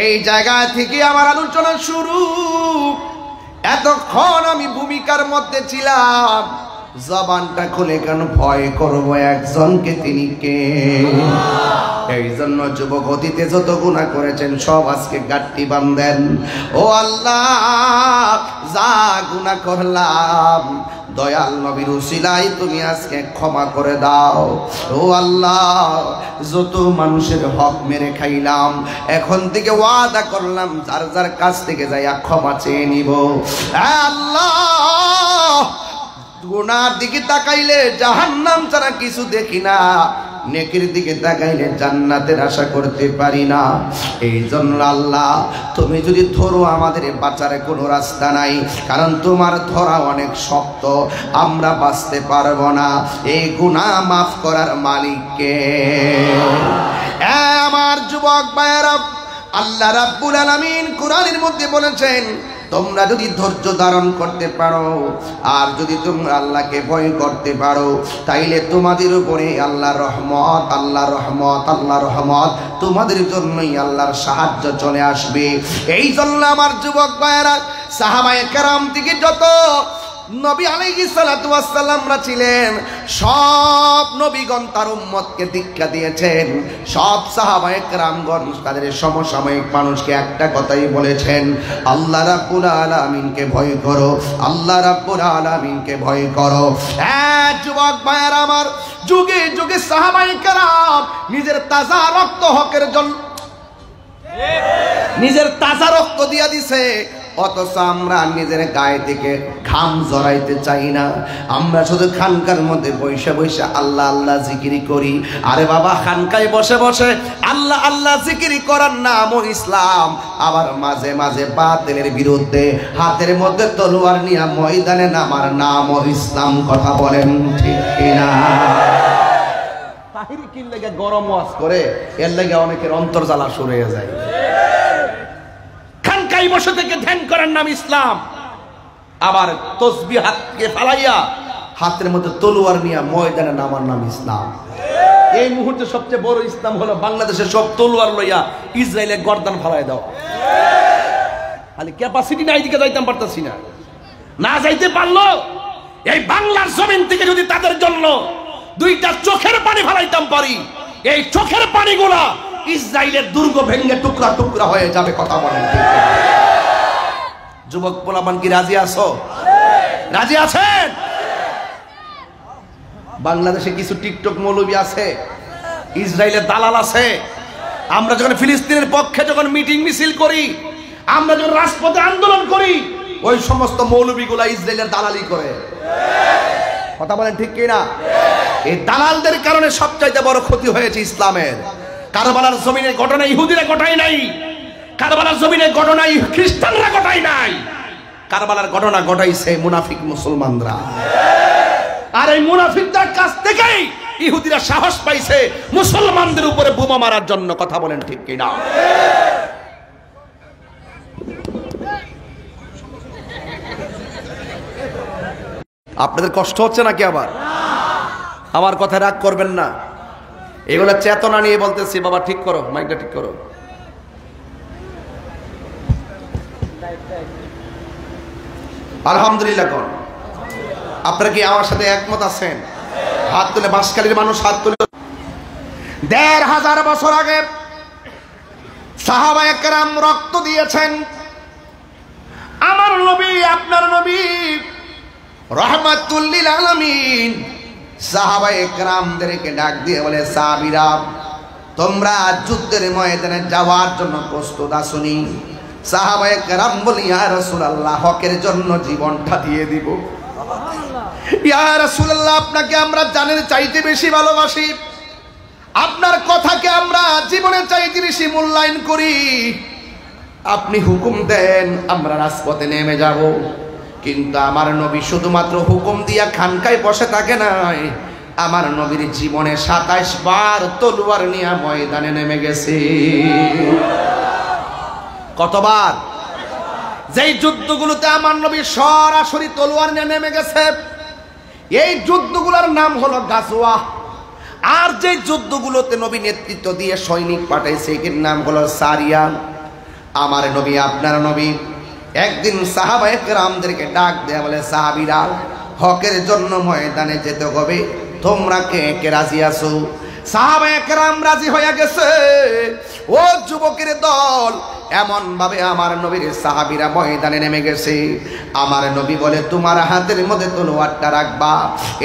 এই জায়গা থেকে আমার আলোচনা শুরু। এতক্ষণ আমি ভূমিকার মধ্যে ছিলাম, জবানটা খুলে কেন ভয় করবো একজনকে, তিনি কে? এই জন্য যুবক অতীতে যত গুনাহ করেছেন সব আজকে গাঁটটি বাঁধেন। ও আল্লাহ, যা গুনাহ করলাম দয়াল নবীর উসিলায় তুমি আজকে ক্ষমা করে দাও। ও আল্লাহ, যত মানুষের হক মেরে খাইলাম, এখন থেকে ওয়াদা করলাম যার যার কাছ থেকে যাইয়া ক্ষমা চেয়ে নিব। আল্লাহ, গুনার দিকে তাকাইলে জাহান্নাম ছাড়া কিছু দেখি না, নেকির দিকে তাকাইলে জান্নাতের আশা করতে পারি না। এই জন্য আল্লাহ, তুমি যদি ধরো আমাদের বাঁচার কোনো রাস্তা নাই, কারণ তোমার ধরা অনেক শক্ত, আমরা বাঁচতে পারবো না। এই গুনাহ মাফ করার মালিককে। আমার যুবক ভাইয়েরা, আল্লাহ রাব্বুল আলামিন কোরআনের মধ্যে বলেছেন, তোমরা যদি ধৈর্য ধারণ করতে পারো আর যদি তোমরা আল্লাহকে ভয় করতে পারো তাইলে তোমাদের উপরে আল্লাহর রহমত আল্লাহর রহমত আল্লাহর রহমত তোমাদের জন্যই আল্লাহর সাহায্য চলে আসবে। এই জন্য আমার যুবক ভাইয়েরা, সাহাবায়ে কেরাম থেকে যত নবী আলাইহিস সালাতু ওয়াস সালামরা ছিলেন, সব নবীগণ তার উম্মতকে দীক্ষা দিয়েছেন। সব সাহাবায়ে কেরামগণ তাদের সমসাময়িক মানুষকে একটা কথাই বলেছেন, আল্লাহ রাব্বুল আলামিনকে ভয় করো, আল্লাহ রাব্বুল আলামিনকে ভয় করো। যুবক ভাইয়েরা আমার, যুগে যুগে সাহাবায়ে কেরাম নিজের তাজা রক্ত হকের জন্য নিজের তাজা রক্ত দিয়া দিছে, অথচ আমরা নিজের গায়ে থেকে ঘাম জড়াইতে চাই না। আমরা শুধু খানকার মধ্যে বসে বসে আল্লাহ আল্লাহ জিকিরি করি। আরে বাবা, খানকায় বসে বসে আল্লাহ আল্লাহ জিকিরি করার নামও ইসলাম, আবার মাঝে মাঝে বাতিলের বিরুদ্ধে হাতের মধ্যে তলোয়ার নিয়ে ময়দানে নামার নামও ইসলাম। কথা বলেন ঠিক কিনা? তাহির কি লাগে গরম ওয়াজ করে, এর লাগে অনেকের অন্তর জ্বালা শুরু হয়ে যায়। খানকায় বসে থেকে ধ্যান করার নাম ইসলাম, আবার তসবিহ হাতকে ফালাইয়া হাতের মধ্যে তলোয়ার নিয়ে ময়দানে নামার নাম ইসলাম। এই মুহূর্তে সবচেয়ে বড় ইসলাম হলো বাংলাদেশের সব তলোয়ার লইয়া ইসরায়েলের গর্দান ফালাই দাও। খালি ক্যাপাসিটি নাই, দিকে যাইতাম পারতাছি না, না যাইতে পারলো এই বাংলার জমিন থেকে যদি তাদের জন্য দুইটা চোখের পানি ফালাইতাম পারি, এই চোখের পানিগুলা ইসরায়েলের দুর্গ ভেঙে টুকরা টুকরা হয়ে যাবে। কথা বলেন। যুবক পোলাপান কি রাজি আছো? রাজি আছেন? বাংলাদেশে কিছু টিকটক মৌলবী আছে, ইসরায়েলের দালাল আছে। আমরা যখন ফিলিস্তিনের পক্ষে যখন মিটিং মিছিল করি, আমরা যখন রাজপথে আন্দোলন করি, ওই সমস্ত মৌলবীগুলা ইসরায়েলের দালালি করে। কথা বলেন ঠিক কিনা? এই দালালদের কারণে সবচাইতে বড় ক্ষতি হয়েছে ইসলামের। কারবালার জমিনের ঘটনা ইহুদিরা ঘটায় নাই, কারবালার জমিনের ঘটনা খ্রিস্টানরা ঘটায় নাই, কারবালার ঘটনা ঘটাইছে মুনাফিক মুসলমানরা। আর এই মুনাফিকদের কাছ থেকেই ইহুদিরা সাহস পাইছে মুসলমানদের উপরে বোমা মারার জন্য। কথা বলেন ঠিক কিনা? আপনাদের কষ্ট হচ্ছে নাকি? আবার আমার কথা রাগ করবেন না, এগুলা চেতনা নিয়ে বলতেছি। বাবা ঠিক করো, মাইকটা ঠিক করো। আলহামদুলিল্লাহ কোন আপনারা কি আমার সাথে একমত আছেন? হাত তুলে, বাঁশখালীর মানুষ হাত তুলে। ১৫০০ বছর আগে সাহাবায়ে কেরাম রক্ত দিয়েছেন। আমার নবী, আপনার নবী রাহমাতুল লিল আলামিন সাহাবায়ে কেরামদেরকে ডাক দিয়ে বলে, সাহাবীরা তোমরা যুদ্ধের ময়দানে যাওয়ার জন্য প্রস্তুত আসনি? সাহাবায়ে কেরাম বলে, ইয়া রাসূলুল্লাহ, হকের জন্য জীবনটা দিয়ে দিব। ইয়া রাসূলুল্লাহ, আপনাকে আমরা জানের চাইতে বেশি ভালোবাসি, আপনার কথাকে আমরা জীবনের চাইতে বেশি মূল্যায়ন করি। আপনি হুকুম দেন, আমরা রাজপথে নেমে যাব। কিন্তু আমার নবী শুধুমাত্র হুকুম দিয়া খানকায় বসে থাকে নাই, আমার নবীর জীবনে ২৭ বার তলোয়ার নিয়ে ময়দানে নেমে গেছে। কতবার? যেই যুদ্ধগুলোতে আমার নবী সরাসরি তলোয়ার নিয়ে নেমে গেছে, এই যুদ্ধগুলোর নাম হলো গাজওয়া। আর যে যুদ্ধগুলোতে নবী নেতৃত্ব দিয়ে সৈনিক পাঠাইছে, এর নাম হলো সারিয়া। আমার নবী, আপনার নবী একদিন সাহাবায়ে কেরামদেরকে ডাক দেয়া বলে, সাহাবীরা হকের জন্য ময়দানে যেতে হবে, তোমরা কে কে রাজি আছো? সাহাবায়ে কেরাম রাজি হয়ে গেছে। ও যুবকের দল, এমন ভাবে আমার নবীর সাহাবীরা ময়দানে নেমে গেছে। আমার নবী বলে, তোমার হাতের মধ্যে তলোয়ারটা রাখবা।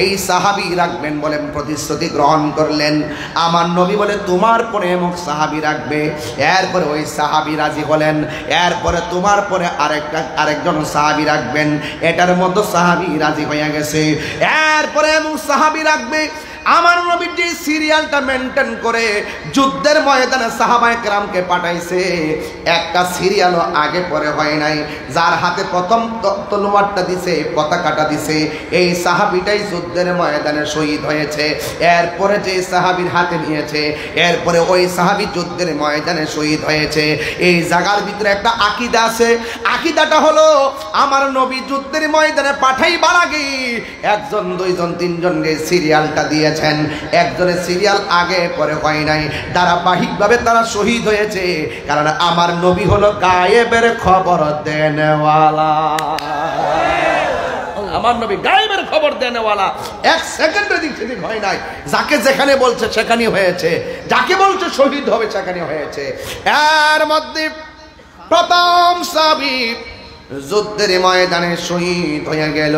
এই সাহাবী রাখবেন বলেন, প্রতিশ্রুতি গ্রহণ করলেন। আমার নবী বলে, তোমার পরে এমক সাহাবী রাখবে। এরপরে ওই সাহাবী রাজি হলেন। এরপরে তোমার পরে আরেকজন সাহাবী রাখবেন। এটার মধ্যে সাহাবী রাজি হয়ে গেছে। এরপরে এমক সাহাবী রাখবে। আমার নবী যে সিরিয়ালটা মেনটেন করে যুদ্ধের ময়দানে সাহাবায়ে কেরামকে পাঠাইছে, একটা সিরিয়ালও আগে পরে হয় নাই। যার হাতে প্রথম তলোয়ারটা দিছে, পতাকাটা দিছে, এই সাহাবীটাই যুদ্ধের ময়দানে শহীদ হয়েছে। এরপরে যে সাহাবীর হাতে নিয়েছে, এরপরে ওই সাহাবী যুদ্ধের ময়দানে শহীদ হয়েছে। এই জায়গার ভিতরে একটা আকীদা আছে। আকীদাটা হলো আমার নবী যুদ্ধের ময়দানে পাঠাইবার আগে একজন, দুইজন, তিনজনকে সিরিয়ালটা দিয়েছেন। একজনের সিরিয়াল আগে পরে হয় নাই, ধারাবাহিকভাবে তারা শহীদ হয়েছে। কারণ আমার নবী হলো গায়েবের খবর দেনেওয়ালা। আমার নবী গায়েবের খবর দেনেওয়ালা। এক সেকেন্ড এদিক সেদিক হয় নাই। যাকে যেখানে বলছে সেখানেই হয়েছে, যাকে বলছে শহীদ হবে সেখানে হয়েছে। এর মধ্যে প্রথম সাহাবী যুদ্ধের ময়দানে শহীদ হয়ে গেল।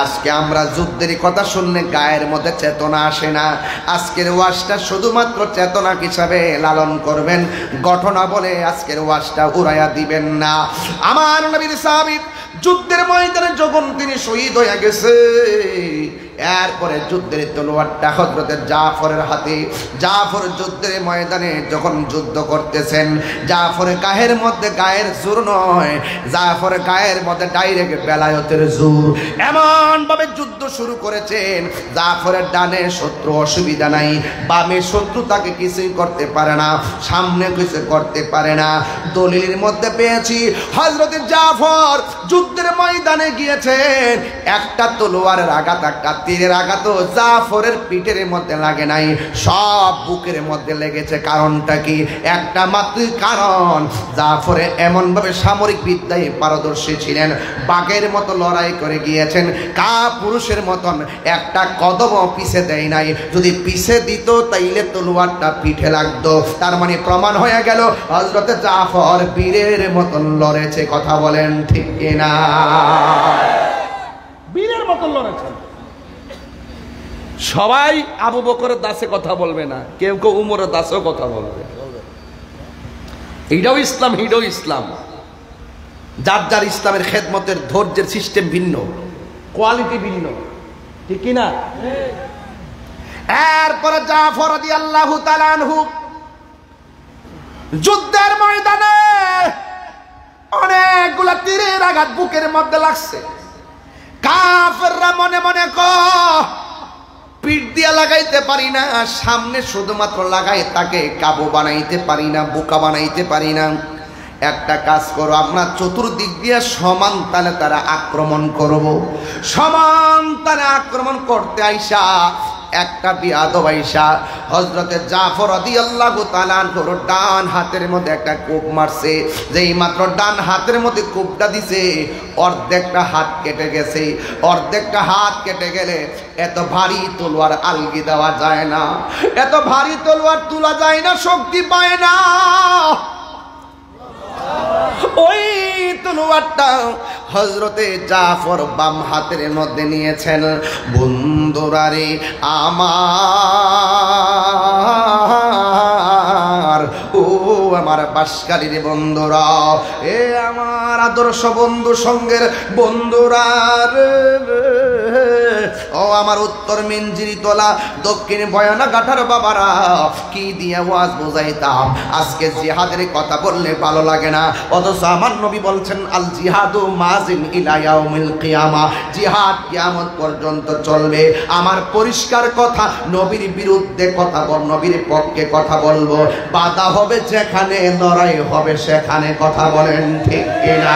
আজকে আমরা যুদ্ধের কথা শুনলে গায়ের মধ্যে চেতনা আসে না। আজকের ওয়াজটা শুধুমাত্র চেতনা হিসাবে লালন করবেন, ঘটনা বলে আজকের ওয়াজটা উড়াইয়া দিবেন না। আমার নবীর সাহাবী যুদ্ধের ময়দানে যখন তিনি শহীদ হয়ে গেছে, এরপরে যুদ্ধের তলোয়ারটা হযরতে জাফরের হাতে। জাফর যুদ্ধের ময়দানে যখন যুদ্ধ করতেছেন, জাফরের গায়ের জোর নয়, জাফরের গায়ের মধ্যে ডাইরেক্ট বেলায়েতের জোর। এমন ভাবে যুদ্ধ শুরু করেছেন, জাফরের ডানে শত্রু অসুবিধা নাই, বামে শত্রু তাকে কিছুই করতে পারে না, সামনে কিছু করতে পারে না। দলিলের মধ্যে পেয়েছি হযরতে জাফর যুদ্ধের ময়দানে গিয়েছেন, একটা তলোয়ারের আঘাত, একটা তীরের আঘাত জাফরের পিঠের মধ্যে লাগে নাই, সব বুকের মধ্যে লেগেছে। কারণটা কি? একটা মাত্র কারণ, জাফরে এমন ভাবে সামরিক বিদ্যায় পারদর্শী ছিলেন, বাঘের মতো লড়াই করে গিয়েছেন, পুরুষের মতন একটা কদমও পিছে দেয় নাই। যদি পিছে দিত তাইলে তলোয়ারটা পিঠে লাগতো। তার মানে প্রমাণ হয়ে গেল হযরতে জাফর বীরের মতন লড়েছে। কথা বলেন ঠিক কিনা? বীরের মতন লড়েছেন। সবাই আবু বকরের দাসে কথা বলবে না, কেউ কেউ উমরের দাসেও কথা বলবে। এইটাও ইসলাম, এইটাও ইসলাম। যার যার ইসলামের খেদমতের ধৈর্যের সিস্টেম ভিন্ন, কোয়ালিটি ভিন্ন, ঠিক কিনা? এরপরে জাফর রাদিয়াল্লাহু তাআলা আনহু যুদ্ধের ময়দানে অনেকগুলা তীরের আঘাত বুকের মধ্যে লাগছে। কাফেররা মনে মনে পিঠ দিয়া লাগাইতে পারি না, সামনে শুধুমাত্র লাগাই তাকে কাবু বানাইতে পারি না, বোকা বানাইতে পারি না। একটা কাজ করো, আমরা চতুর্দিক দিয়ে সমান তালে তারা আক্রমণ করব। সমান তালে আক্রমণ করতে আইসা একটা বিয়াদব আইসা হযরতে জাফর রাদিয়াল্লাহু তাআলা আনহুর ডান হাতের মধ্যে একটা কোপ মারছে। যেই মাত্র ডান হাতের মধ্যে কোপটা দিছে, অর্ধেকটা হাত কেটে গেছে। অর্ধেকটা হাত কেটে গেলে এত ভারী তলোয়ার আলগি দেওয়া যায় না, এত ভারী তলোয়ার তোলা যায় না, শক্তি পায় না। ওই তলোয়ারটা হযরতে জাফর বাম হাতের মধ্যে নিয়েছেন। বন্ধুরা রে আমার, ও আমার বাসকারীর বন্ধুরা, এ আমার আদর্শ বন্ধু সঙ্গের বন্ধুরা রে, ও আমার উত্তর মিঞ্জিরি তোলা দক্ষিণ বয়ানা গাঠার বাবারা, কি দিয়ে ওয়াজ বোঝাইতাম। আজকে জিহাদের কথা বললে ভালো লাগে না, অথচ আমার নবী বলছেন আল জিহাদু মাজিন ইলা ইয়াউমিল কিয়ামা, জিহাদ কিয়ামত পর্যন্ত চলবে। আমার পরিষ্কার কথা, নবীর বিরুদ্ধে কথা বল, নবীর পক্ষে কথা বলবো। বাধা হবে যেখানে, লড়াই হবে সেখানে। কথা বলেন ঠিক কিনা?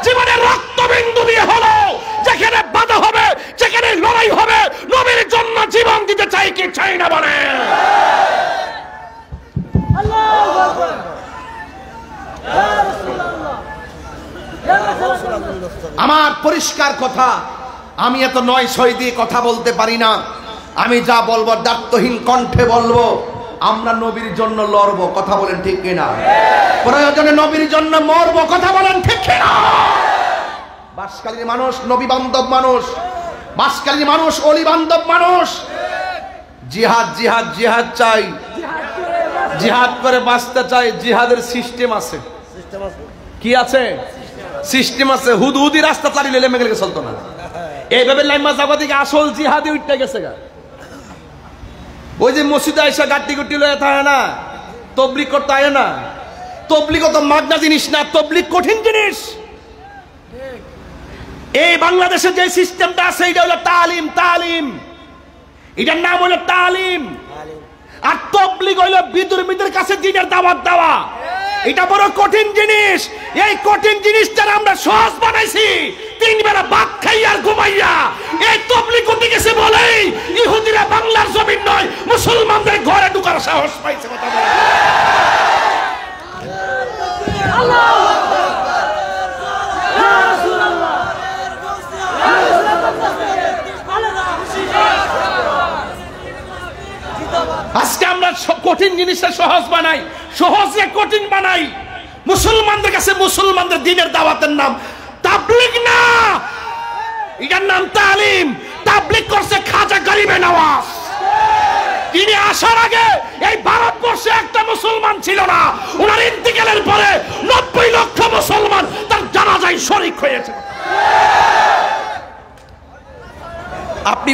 জীবনের রক্তবিন্দু দিয়ে হলো যেখানে বাধা হবে, যেখানে লড়াই হবে, নবীর জন্য জীবন দিতে চাই কি চাই না বলেন? আমার পরিষ্কার কথা, আমি এত 9-6 দিয়ে কথা বলতে পারি না। আমি যা বলবো দায়িত্বহীন কণ্ঠে বলবো। আমরা নবীর জন্য লড়বো। কথা বলেন ঠিক কিনা? প্রয়োজনে নবীর জন্য মরবো। কথা বলেন ঠিক কিনা? বাসকালীর মানুষ নবী বান্ধব মানুষ, বাসকালীর মানুষ অলি বান্ধব মানুষ। জিহাদ জিহাদ জিহাদ চাই, জিহাদ করে বাঁচতে চাই। জিহাদের সিস্টেম আছে। কি আছে? সিস্টেম আছে। হুদহুদি রাস্তা চালিয়ে লেমে গেলে চলতো না। এইভাবে লাইমা জাগা থেকে আসল জিহাদি উঠতে গেছে গা। ওই যে মসজিদে আইসা গাড্ডি গুটি লয়ে থাকে না, তবলিগ করতে আয় না। তবলিগ তো মাগনা জিনিস না, তবলিগ কঠিন জিনিস। এই বাংলাদেশে যে সিস্টেমটা আছে এটা হলো তালিম। তালিম এটার নাম হলো তালিম। আর তবলিগ হইলো বিদুর্মীদের কাছে দ্বীনের দাওয়াত দেওয়া। এটা বড় কঠিন জিনিস। এই কঠিন জিনিসটা আমরা সহজ বানাইছি, 3 বেলা ভাত খাই আর ঘুমাইয়া। এই তবলিগ করতে গেছে বলেই ইহুদিরা বাংলার জমিন নয় মুসলমানদের ঘরে ঢোকার সাহস পাইছে। কথা বলে আল্লাহু আকবার, ইয়া রাসূলুল্লাহ। আজকে আমরা কঠিন জিনিসটা সহজ বানাই, সহজে কঠিন বানাই। মুসলমানদের কাছে মুসলমানদের দ্বীনের দাওয়াতের নাম তাবলীগ না, এটার নাম তালিম। তাবলীগ করছে খাজা গরিবে নওয়াজ। তিনি আসার আগে এই ভারতবর্ষে একটা মুসলমান ছিল না। ওনার ইন্তিকালের পরে 90 লক্ষ মুসলমান তার জানাজায় শরীক হয়েছে। আপনি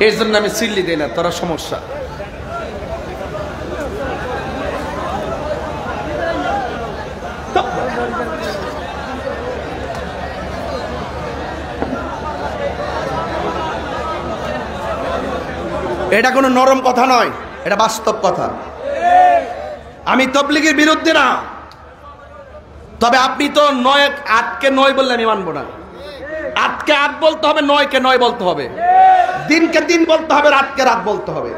এই জন্য আমি চিল্লি দেই না, তোরা সমস্যা। এটা কোনো নরম কথা নয়, এটা বাস্তব কথা। আমি তবলিগের বিরুদ্ধে না, তবে আপনি তো 8কে 9 বললে আমি মানবো না। 8কে 8 বলতে হবে, 9কে 9 বলতে হবে, দিনকে দিন বলতে হবে, রাতকে রাত বলতে হবে।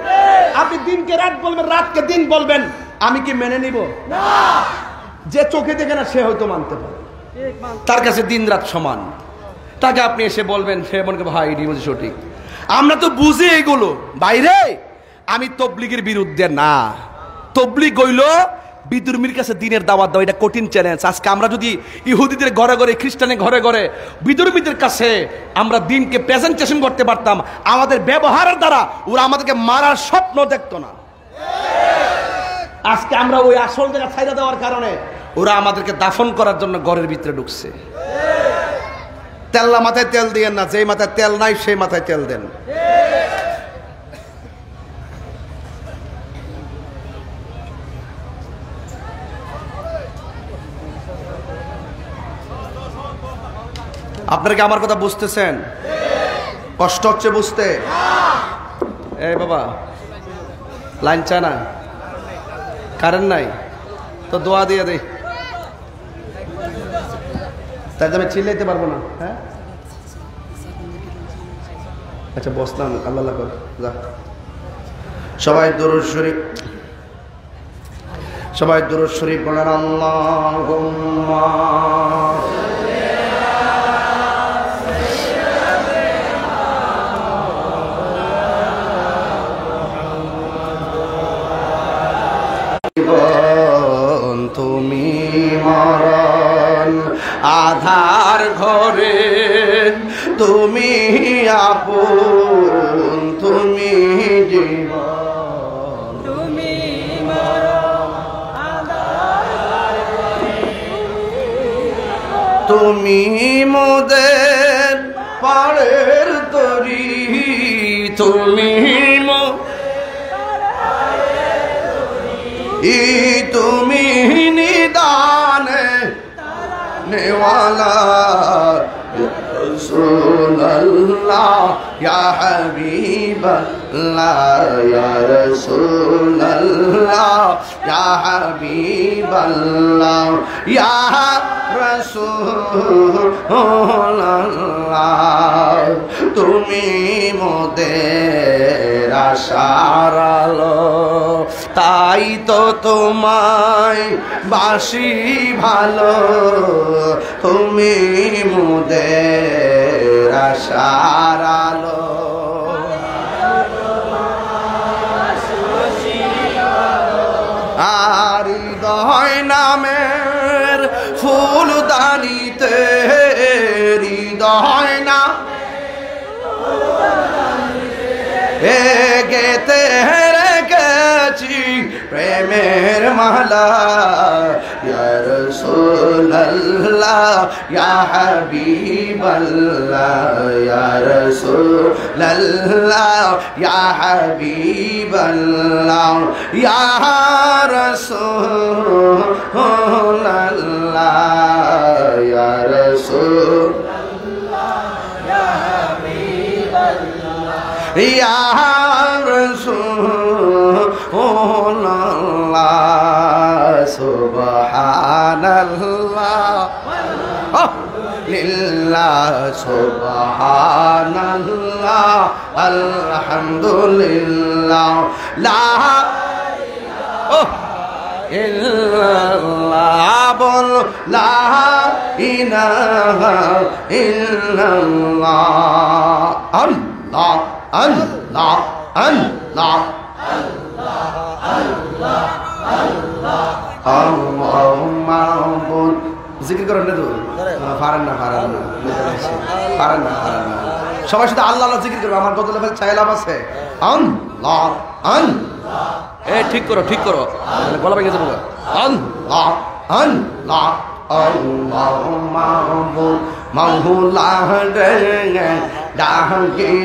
আপনি দিনকে রাত বলবেন, রাতকে দিন বলবেন, আমি কি মেনে নিব? না। যে চোখে দেখে না সে হয়তো মানতে পারে, তার কাছে দিন রাত সমান। তাকে আপনি এসে বলবেন, সে মনে ভাই এটি বলছে সঠিক। আমরা তো বুঝি এগুলো বাইরে। আমি তবলিগের বিরুদ্ধে না। তবলিগ হইল বিদুর্মীর কাছে দিনের দাওয়াত দাও, এটা কঠিন চ্যালেঞ্জ। আজকে আমরা যদি ইহুদিদের ঘরে ঘরে, খ্রিস্টানের ঘরে ঘরে বিদুর্মীদের কাছে আমরা দিনকে প্রেজেন্টেশন করতে পারতাম, আমাদের ব্যবহারের দ্বারা ওরা আমাদেরকে মারার স্বপ্ন দেখতো না। আজকে আমরা ওই আসল জায়গা ছাইড়া দেওয়ার কারণে ওরা আমাদেরকে দাফন করার জন্য ঘরের ভিতরে ঢুকছে। তেল্লা মাথায় তেল দিয়েন না, যেই মাথায় তেল নাই সেই মাথায় তেল দেন। আপনারা কি আমার কথা বুঝতেছেন? কষ্ট হচ্ছে বুঝতে? এই বাবা, লাইন চায় না, কারেন্ট নাই তো দোয়া দিয়ে দে, তাই আমি চিল্লাইতে পারবো না। হ্যাঁ আচ্ছা বসলাম, আল্লাহ কর যা। সবাই দুরূদ শরীফ, সবাই দুরূদ শরীফ বলেন। আল্লাহুম্মা তুমি মরণ আধার ঘরে, তুমি আপন, তুমি জীবন, তুমি মরণ আধার ঘরে, তুমি মোদের পাড়ের তরি, তুমি তুমি নিদানে নেওয়ালা রাসূলুল্লাহ ইয়া হাবিবাল্লাহ, ইয়া রাসূলুল্লাহ ইয়া হাবিবাল্লাহ, ইয়া রাসূলুল্লাহ তুমি মোদের আশার আলো, তাই তো তোমায় বাসি ভালো, তুমি মোদের আশার আলো। আর হৃদয় নামের ফুলদানিতে, হৃদয় না গেতে রেখেছি প্রেমের মালা, ইয়া রাসূলুল্লাহ ইয়া হাবিবাল্লাহ ইয়া রাসূলুল্লাহ ইয়া হাবিবাল্লাহ ইয়া রাসূলুল্লাহ ইয়া রাসূলুল্লাহ ইয়া হাবিবাল্লাহ ইয়া রাসূলুল্লাহ সুবহানাল্লাহ লিল্লাহ সুবহানাল্লাহ আলহামদুলিল্লাহ লা ইল্লাল্লাহ বল লা ইলাহা ইল্লাল্লাহ আল্লাহ আল্লাহ আল্লাহ আল্লাহ জিকির করেন না তো পারেন না সবাই শুধু আল্লাহ আল্লাহ জিকির করবে আমার গজলে ছায়া লাভ আছে আল্লাহ আল্লাহ এ ঠিক করো গলা ভেঙে যাবো আল্লাহ আল্লাহ আল্লাহ মাহবুব মাওলা রে ডাকি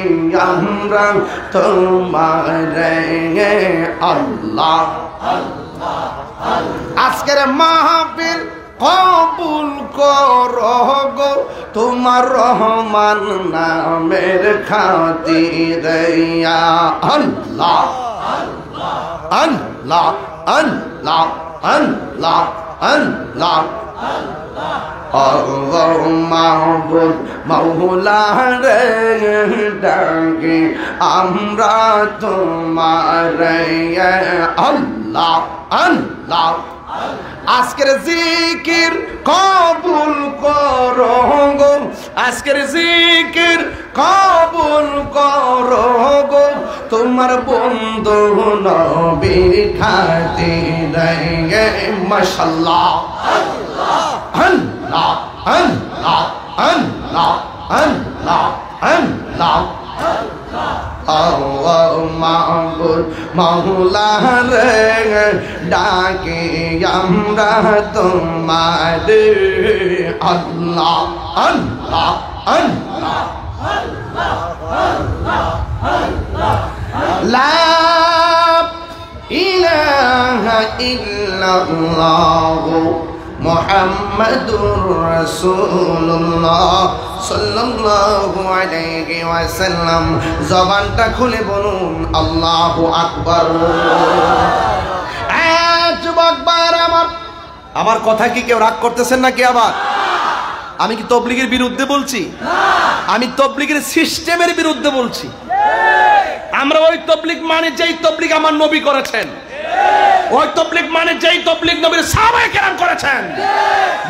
আমরা তোমারে আল্লাহ আজকের মাহফিল কবুল করো গো তোমার রহমান নামের খাতিরে আল্লাহ আল্লাহ আল্লাহ আল্লাহ আল্লাহ আল্লাহ মাহবুব মাওলা রে ডাকি আমরা তোমারে আল্লাহ আল্লাহ আজকের জিকির কবুল করো গো আজকের জিকির কবুল করো গো তোমার বন্ধু নবীর খাতিরে মাশাআল্লাহ আল্লাহ আল্লাহ আল্লাহ আল্লাহ আল্লাহ আল্লাহ মাহবুব মাওলা রে ডাকি আমরা তোমারে আল্লাহ আল্লাহ আল্লাহ লা ইলাহা ইল্লাল্লাহ মুহাম্মাদুর রাসূলুল্লাহ সাল্লাল্লাহু আলাইহি ওয়াসাল্লাম জবানটা খুলে বলুন আল্লাহু আকবার যুবক ভাইরা আমার কথা কি কেউ রাগ করতেছেন নাকি আবার আমি কি তাবলীগের বিরুদ্ধে বলছি আমি তাবলীগের সিস্টেমের বিরুদ্ধে বলছি আমরা ওই তাবলীগ মানে যেই তাবলীগ আমার নবী করেছেন ওই তাবলীগ মানে যেই তাবলীগ নবীর সাহাবায়ে কেরাম করেছেন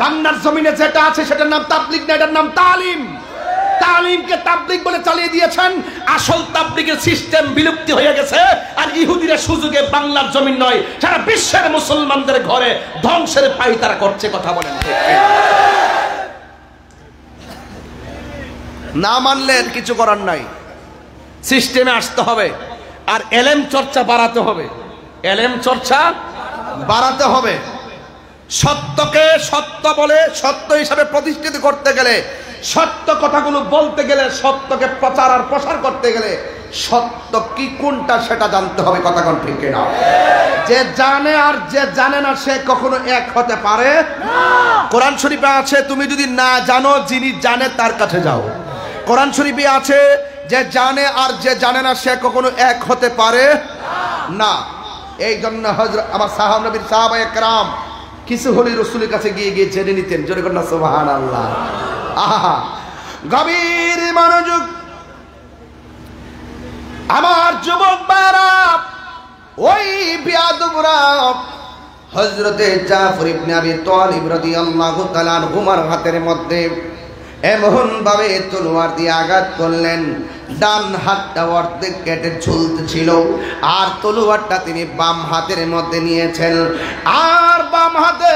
বাংলার জমিনে যেটা আছে সেটার নাম তাবলীগ না এটার নাম তালিম তালিমকে তাবলীগ বলে চালিয়ে দিয়েছেন আসল তাবলীগের সিস্টেম বিলুপ্তি হয়ে গেছে আর ইহুদিরা সুযোগে বাংলার জমিন নয় সারা বিশ্বের মুসলমানদের ঘরে ধ্বংসের পায়তারা করছে কথা বলেন ঠিক না মানলে কিছু করার নাই সিস্টেমে আসতে হবে আর এলেম চর্চা বাড়াতে হবে এলেম চর্চা বাড়াতে হবে সত্যকে সত্য বলে সত্য হিসাবে প্রতিষ্ঠিত করতে গেলে সত্য কথাগুলো বলতে গেলে সত্যকে প্রচার আর প্রসার করতে গেলে সত্য কি কোনটা সেটা জানতে হবে কথা কোন ঠিক কিনা যে জানে আর যে জানে না সে কখনো এক হতে পারে না কোরআন শরীফে আছে তুমি যদি না জানো যিনি জানে তার কাছে যাও কোরআন শরীফে আছে যে জানে আর যে জানে না সে কখনো এক হতে পারে না এই জন্য হযরত আমার সাহাবা নবীর সাহাবায়ে কেরাম কিছু হলে রাসূলের কাছে গিয়ে গিয়ে জেনে নিতেন জোরে বলুন সুবহানাল্লাহ আহা গভীর মনোযোগ আমার যুবক ভাইরা ওই বিয়াদবরা হযরতে জাফর ইবনে আবি তালিব রাদিয়াল্লাহু তাআলা আনহুর হাতের মধ্যে এমন ভাবে তলোয়ার দিয়ে আঘাত করলেন ডান হাতটা অর্ধেক কেটে ঝুলতেছিল আর তলোয়ারটা তিনি বাম হাতের মধ্যে নিয়েছেন আর বাম হাতে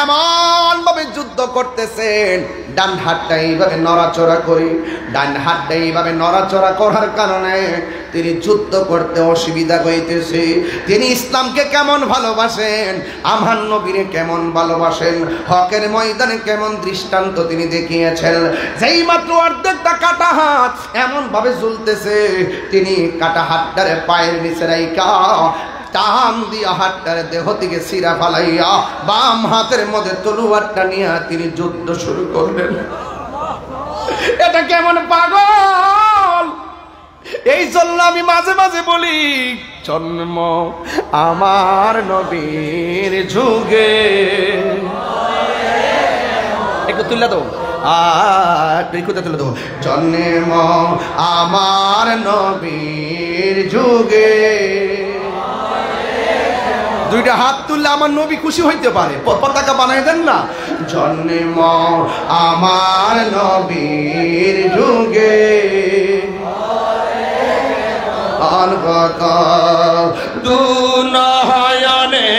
এমন ভাবে যুদ্ধ করতেছেন ডান হাতটা এইভাবে নড়াচড়া করি। ডান হাতটা এইভাবে নড়াচড়া করার কারণে তিনি যুদ্ধ করতে অসুবিধা হইতেছে। তিনি ইসলামকে কেমন ভালোবাসেন, আমার নবীরে কেমন ভালোবাসেন, হকের ময়দানে কেমন দৃষ্টান্ত তিনি দেখিয়েছেন। যেই মাত্র অর্ধেকটা কাটা হাত এমন ভাবে ঝুলতেছে, তিনি কাটা হাতটারে পায়ের নিচে রাইখা টান দিয়া হাতটারে দেহ থেকে সিরা ফালাইয়া বাম হাতের মধ্যে তলোয়ারটা নিয়ে তিনি যুদ্ধ শুরু করলেন। এটা কেমন পাগল! এই জন্য আমি মাঝে মাঝে বলি, জন্ম আমার নবীর যুগে। একটু তুলে দাও, তুলে দেবো। জন্ম আমার নবীর যুগে, দুইটা হাত তুললে আমার নবী খুশি হইতে পারে, পতাকা বানাই দেন না। জন্ম আমার নবীর যুগে, অনগত দুনয়নে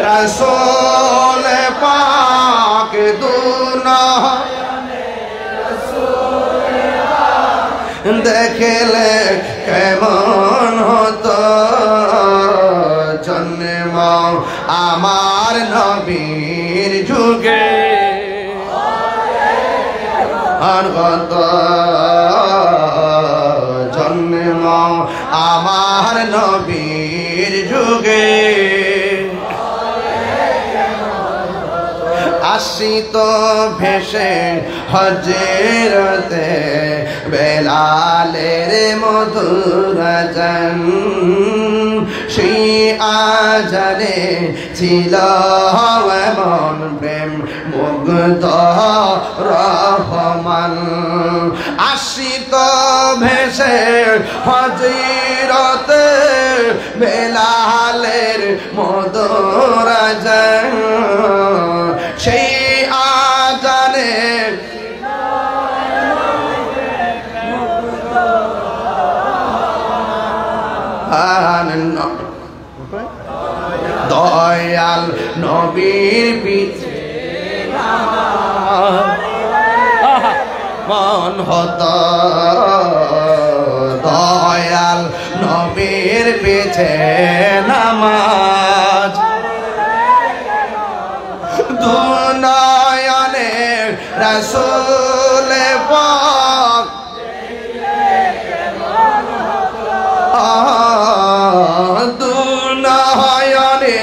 রাসূল পাক, দুনয়নে রাসূল পাক দেখলে কেমন হতো। জন্ম আমার নবীর যুগে, অনগত জন্ম আমার নবীর যুগে। আসিত ভেসে হজরতে বেলালের মধুর আযান, সেই আজানে ছিল এমন প্রেম মুগ্ধ রহমান। আসিত ভেসে হজরতে বেলালের মধুর আযান, সেই আজানে দয়াল নবীর পিছে মন হতো, দয়াল নবীর পিছে নামাজ, দুনয়নে রাসূল পাক দুনয়নে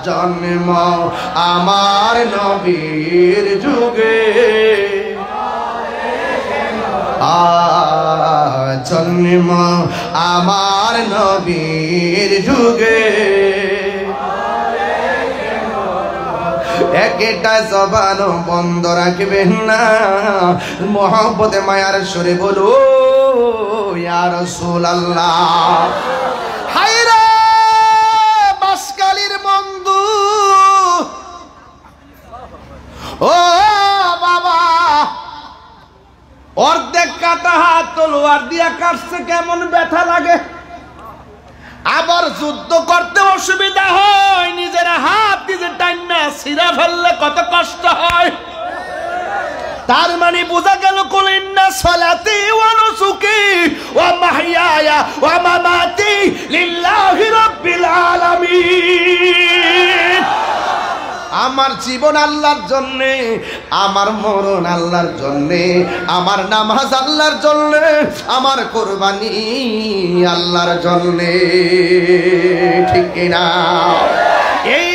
জন্ম আমার নবীর যুগে, জন্ম আমার নবীর যুগে। একটা জবান বন্ধ রাখবেন না, মোহব্বতে মায়ার সুরে বলো ইয়া রাসূলুল্লাহ। হায়রে বাসকালীর বন্ধু, ও বাবা, অর্ধেক কাটা হাত তলোয়ার দিয়া কাটছে, কেমন ব্যথা লাগে। আবার যুদ্ধ করতে অসুবিধা হয়, নিজের হাত নিজে টাইনা ছিঁড়া ফেললে কত কষ্ট হয়। তার মানে বোঝা গেল, কুল ইন্না সলাতি ওয়া নুসুকি ওয়া মাহইয়ায়া ওয়া মামাতি লিল্লাহি রাব্বিল আলামিন। আমার জীবন আল্লাহর জন্যে, আমার মরণ আল্লাহর জন্যে, আমার নামাজ আল্লাহর জন্যে, আমার কোরবানি আল্লাহর জন্যে, ঠিক কিনা? এই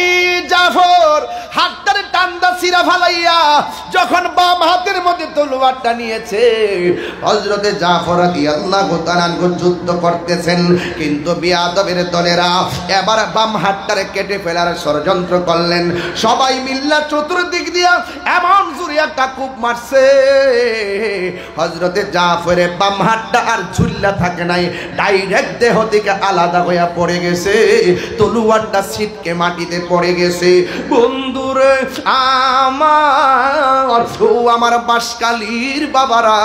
জাফর হাতটারে টান্দা সিরা ফালাইয়া যখন বাম হাতের মধ্যে তলোয়ারটা নিয়েছে, হযরতে জাফর রাদিয়াল্লাহু তাআলা যুদ্ধ করতেছেন, কিন্তু বিয়াদবের দলেরা এবার বাম হাতটারে কেটে ফেলার ষড়যন্ত্র করলেন। সবাই মিল্লা চতুর্দিক দিয়া এমন জোরে একটা কূপ মারছে, হযরতে জাফরের বাম হাতটা আর ঝুল্লা থাকে নাই, ডাইরেক্ট দেহ থেকে আলাদা হয়ে পড়ে গেছে, তলোয়ারটা ছিটকে মাটিতে পড়ে গেছে। বন্ধুরে রে আমার বাসকালীর বাবারা,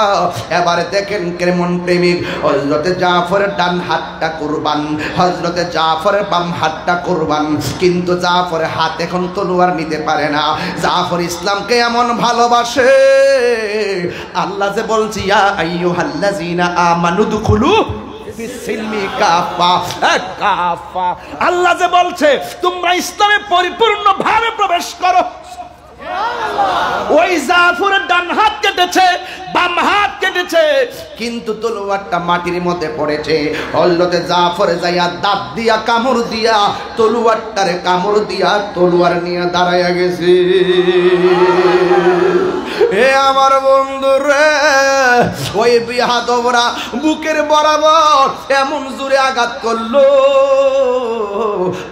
এবারে দেখেন কেমন প্রেমিক। হযরতে জাফরের ডান হাতটা কুরবান, হযরতে জাফরের বাম হাতটা কুরবান, কিন্তু জাফরের হাত এখন তলোয়ার নিতে পারে না। জাফর ইসলামকে এমন ভালোবাসে, আল্লাহ যে বলছি ইয়া আইয়ুহাল্লাযীনা আমানু দুখুলু ফিস-সিলমি কাফা, কাফা। আল্লাহ যে বলছে তোমরা ইসলামে পরিপূর্ণভাবে প্রবেশ করো। ওই জাফরের ডান হাত কেটেছে, বাম হাত কেটেছে, কিন্তু তলোয়ারটা মাটির মধ্যে পড়েছে। হযরতে জাফর যাইয়া দাঁত দিয়া কামড় দিয়া তলোয়ারটারে কামড় দিয়া তলোয়ার নিয়ে দাঁড়াইয়া গেছে। হে আমার বন্ধু রে, ওই বিহাদবরা বুকের বরাবর এমন জোরে আঘাত করলো,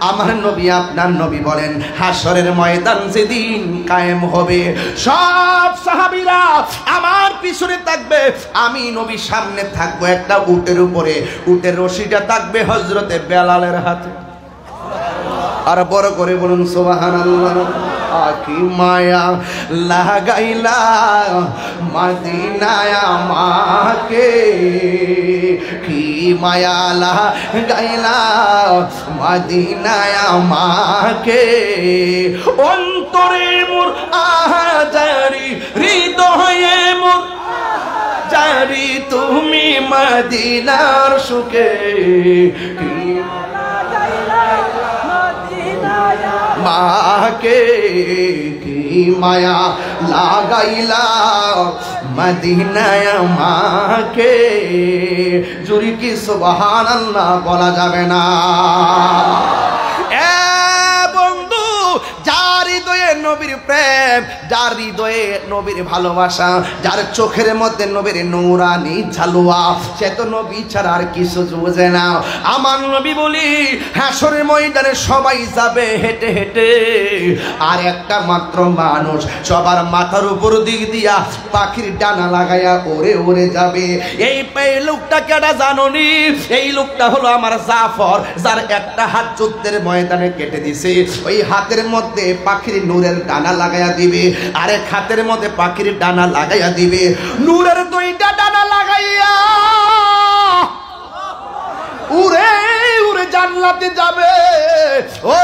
আমার নবী আপনার নবী বলেন হাসরের ময়দান যেদিন কায়েম হবে, সব সাহাবীরা আমার পিছনে থাকবে, আমি নবী সামনে থাকবো একটা উটের উপরে। উটের রশিটা থাকবে হযরতে বেলালের হাতে। আর বড় করে বলুন সুবহানাল্লাহ। কি মায়া লাগাইলা মদিনায় আমাকে, কি মায়া লাগাইলা মদিনায় আমাকে, অন্তরে মোর আহাজারি হৃদয়ে মোর জারি তুমি মদিনার সুখে, কি মাকে কি মায়া লাগাইলা মদিনায় মাকে। জুরি কি সুবহানাল্লাহ বলা যাবে না? বন্ধু, যার হৃদয়ে নবীর প্রেম, যার হৃদয়ে নবীর ভালোবাসা, যার চোখের মধ্যে নবীর নূরানি ঝালুয়া, সে তো নবী ছাড়া আর কিছু বুঝে না। আমার নবী বলি হাসরের ময়দানে সবাই যাবে হেঁটে হেঁটে, আর একটা মাত্র মানুষ সবার মাথার উপর দিক দিয়া পাখির ডানা লাগাইয়া ওরে ওরে যাবে। এই লোকটা কেডা জানোনি? এই লোকটা হলো আমার জাফর, যার একটা হাত যুদ্ধের ময়দানে কেটে দিছে। ওই হাতের মধ্যে পাখির নূরের ডানা লাগাইয়া দিবে, আরেক হাতের মধ্যে পাখির ডানা লাগাইয়া দিবে। নূরের দুইটা ডানা লাগাইয়া উড়ে উড়ে জান্নাতে যাবে। ও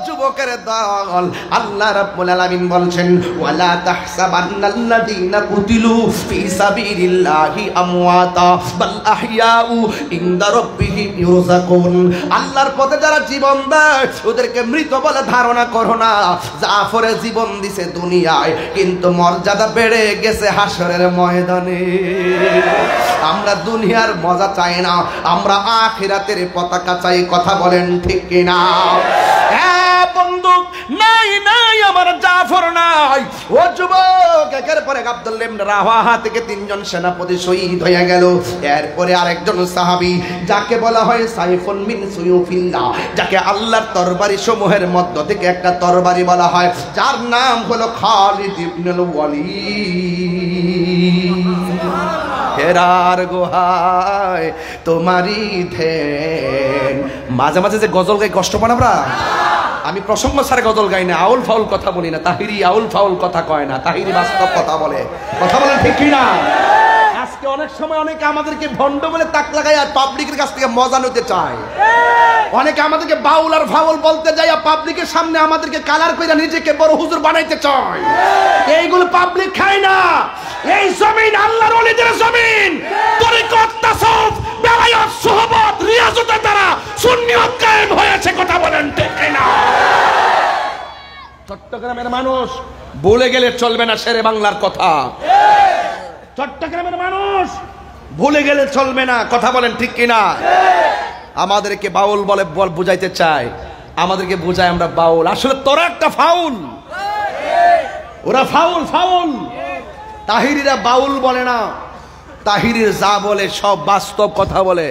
যুবকের দল, আল্লাহ রাব্বুল আলামিন বলছেন ওয়ালা তাহসাবান্নাল্লাযীনা কুতিলু ফি সাবিলিল্লাহি আমওয়াতা বাল আহইয়াউ ইনদা রাব্বিহিম ইরযাকুন। আল্লাহর পথে যারা জীবন দেয় ওদেরকে মৃত বলে ধারণা করো না। জাফরে জীবন দিছে দুনিয়ায়, কিন্তু মর্যাদা বেড়ে গেছে হাসরের ময়দানে। আমরা দুনিয়ার মজা চাই না, আমরা আখিরাতের পতাকা চাই। কথা বলেন ঠিক কিনা? হ্যাঁ বন্ধু, নাই নাই আমার জাফর নাই। ও যুবক, একের পরে আব্দুল্লাহ ইবনে রাওয়াহা থেকে 3 জন সেনাপতি শহীদ হয়ে গেল। এরপরে আরেকজন সাহাবী যাকে বলা হয় সাইফুন মিন সুয়ুফিল্লাহ, যাকে আল্লাহর তরবারি সমূহের মধ্য থেকে একটা তরবারি বলা হয়, যার নাম হলো খালিদ ইবনুল ওয়ালিদ। হেরার গুহায় তোমারই ধ্যান। মাঝে মাঝে যে গজল গাই কষ্ট পান আমরা, আমি প্রসঙ্গ ছাড়া গজল গাই না, আউল ফাউল কথা বলি না। তাহিরি আউল ফাউল কথা কয় না, তাহিরি বাস্তব কথা বলে। কথা বলেন ঠিক কি না? আজকে অনেক সময় অনেকে আমাদেরকে ভণ্ড বলে তাক লাগায় আর পাবলিকের কাছ থেকে মজা নিতে চায়। অনেকে আমাদেরকে বাউল আর ফাউল বলতে যায় আর পাবলিকের সামনে আমাদেরকে কালার করে নিজেকে বড় হুজুর বানাইতে চায়। এইগুলো পাবলিক খায় না। এই জমিন আল্লাহর ওলিদের জমিন। তরিকত, তাসাউফ, বেলায়েত, সুহবত, রিয়াজতের দ্বারা সুন্নিয়ত কায়েম হয়েছে। কথা বলেন ঠিক কিনা? চট্টগ্রামের মানুষ বলে গেলে চলবে না শেরে বাংলার কথা। চট্টগ্রামের মানুষ ভুলে গেলে চলবে না। কথা বলেন ঠিক কিনা? আমাদেরকে বাউল বলে বুঝাইতে চায়, আমাদেরকে বুঝায় আমরা বাউল। আসলে তোরা একটা ফাউল, ওরা ফাউল ফাউল। তাহিরিরা বাউল বলে না, তাহিরির যা বলে সব বাস্তব কথা বলে।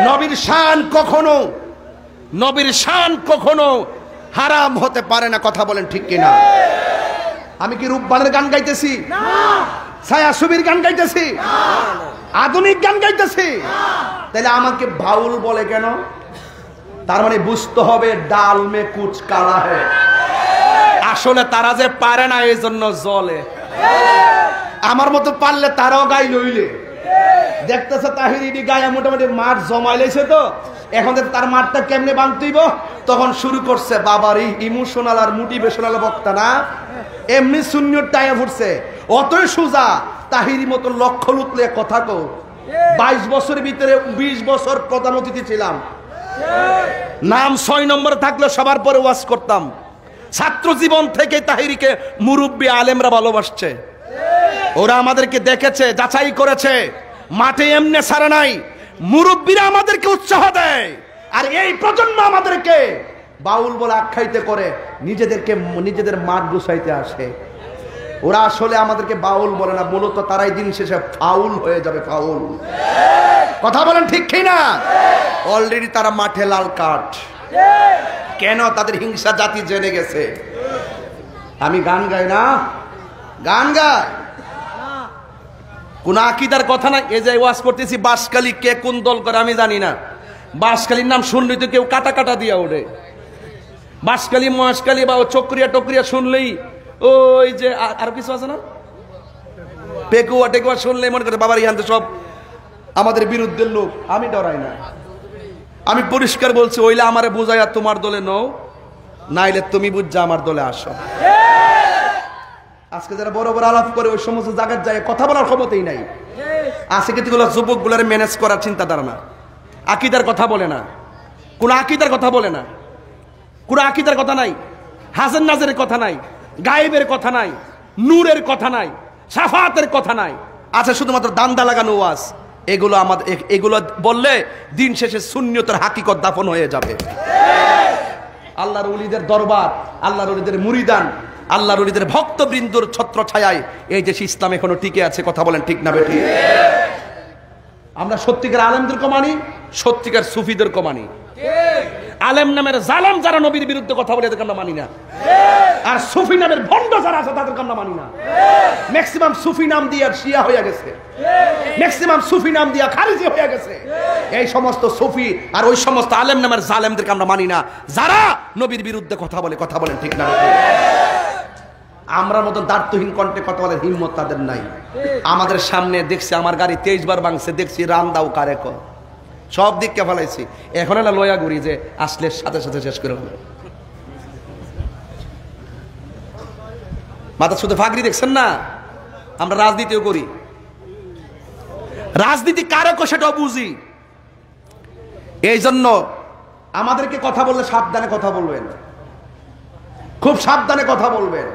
নবীর শান কখনো, নবীর শান কখনো হারাম হতে পারে না। কথা বলেন ঠিক কিনা? আমি কি রূপবানের গান গাইতেছি? ছায়া ছবির গান গাইতেছি? আধুনিক গান গাইতেছি? তাহলে আমাকে বাউল বলে কেন? তার মানে বুঝতে হবে ডাল মে কুচ কালা है। আসলে তারা যে পারে না এই জন্য জ্বলে। আমার মতো পারলে তারাও গাই লইলে। দেখতেছে তাহিরি গায়ে মোটামুটি মাঠ জমাইলেছে, তো এখন তার মাঠটা কেমনে বাঁধতেইব, তখন শুরু করছে বাবার এই ইমোশনাল আর মোটিভেশনাল বক্তা না, এমনি শূন্যর টাইম ফুটছে। অতই সোজা তাহিরি মতো লক্ষ লুকলে কথা কো। 22 বছরের ভিতরে 20 বছর প্রধান অতিথি ছিলাম, নাম 6 নম্বরে থাকলে সবার পরে ওয়াজ করতাম। ছাত্র জীবন থেকে তাহিরিকে মুরব্বী আলেমরা ভালোবাসছে, ওরা আমাদেরকে দেখেছে, যাচাই করেছে, মাঠে এমনি ছাড়া নাই, মুরব্বীরা আমাদেরকে উৎসাহ দেয়। আর এই প্রজন্ম আমাদেরকে বাউল বলে আখ্যায়িত করে নিজেদের মাঠ গুছাইতে আসে। ওরা আসলে আমাদেরকে বাউল বলে না, মূলত তারাই দিন শেষে ফাউল হয়ে যাবে, ফাউল। কথা বলেন ঠিক কি না? অলরেডি তারা মাঠে লাল কার্ড। কেন? তাদের হিংসা জাতি জেনে গেছে। আমি গান গাই না, গান গাই, কোন আকীদার কথা না। এই যে ওয়াজ করতেছি, বাঁশখালী কে কোন দল করে আমি জানি না। বাঁশখালীর নাম শুনলেই তো কেউ কাটা কাটা দিয়া ওঠে। বাঁশখালী, মহেশখালী বা চক্রিয়া টক্রিয়া শুনলেই ওই যে আর কিছু আছে না, পেকুয়া টেকুয়া শুনলেই মনে করে বাবার ইহান্তে সব আমাদের বিরুদ্ধের লোক। আমি ডরাই না, আমি পরিষ্কার বলছি, ওইলে আমারে বুঝাইয়া তোমার দলে নও, নাইলে তুমি বুঝা আমার দলে আসো। আজকে যারা বড় বড় আলাপ করে ওই সমস্ত জায়গায় যায় কথা বলার ক্ষমতাই নাই। আজকে কিন্তু যুবক গুলার ম্যানেজ করার চিন্তাধারা না, আকীদার কথা বলে না, কোন আকীদার কথা বলে না, কোন আকীদার কথা নাই, হাসান নাজের কথা নাই, গায়েবের কথা নাই, নূরের কথা নাই, শাফাতের কথা নাই, আছে শুধুমাত্র দান্দা লাগানো ওয়াজ। এগুলো আমাদের, এগুলো বললে দিন শেষে সুন্নিয়তের হাকিকত দাফন হয়ে যাবে। আল্লাহর ওলিদের দরবার, আল্লাহর ওলিদের মুরিদান, আল্লাহর ওলিদের ভক্তবৃন্দর ছত্র ছায়ায় এই দেশে ইসলাম এখনো টিকে আছে। কথা বলেন ঠিক না বেঠিক? আমরা সত্যিকার আলেমদেরকে মানি, সত্যিকার সুফিদেরকে মানি। আলেম নামের জালেম যারা নবীর বিরুদ্ধে কথা বলে এদেরকে আমরা মানি না, আর সুফি নামের ভণ্ড যারা আছে তাদেরকে আমরা মানি না। ম্যাক্সিমাম সুফি নাম দিয়ে শিয়া হয়ে গেছে, ম্যাক্সিমাম সুফি নাম দিয়ে খারিজি হয়ে গেছে। এই সমস্ত সুফি আর ওই সমস্ত আলেম নামের জালেমদেরকে আমরা মানি না, যারা নবীর বিরুদ্ধে কথা বলে। কথা বলেন ঠিক না? আমরা মতন দার্থহীন কণ্ঠে কথা বলার হিম্মত তাদের নাই। আমাদের সামনে দেখছি আমার গাড়ি 23 বার ভাঙছে, দেখছি রান দাও কারে ক, সব দিককে ফেলাইছি। এখন না লয়া ঘুরি যে আসলে সাথে সাথে শেষ করে হবে। মাথা শুধু ফাগরি দেখছেন না? আমরা রাজনীতিও করি, রাজনীতি কারে কো সেটাও বুঝি। এই জন্য আমাদেরকে কথা বললে সাবধানে কথা বলবেন, খুব সাবধানে কথা বলবেন।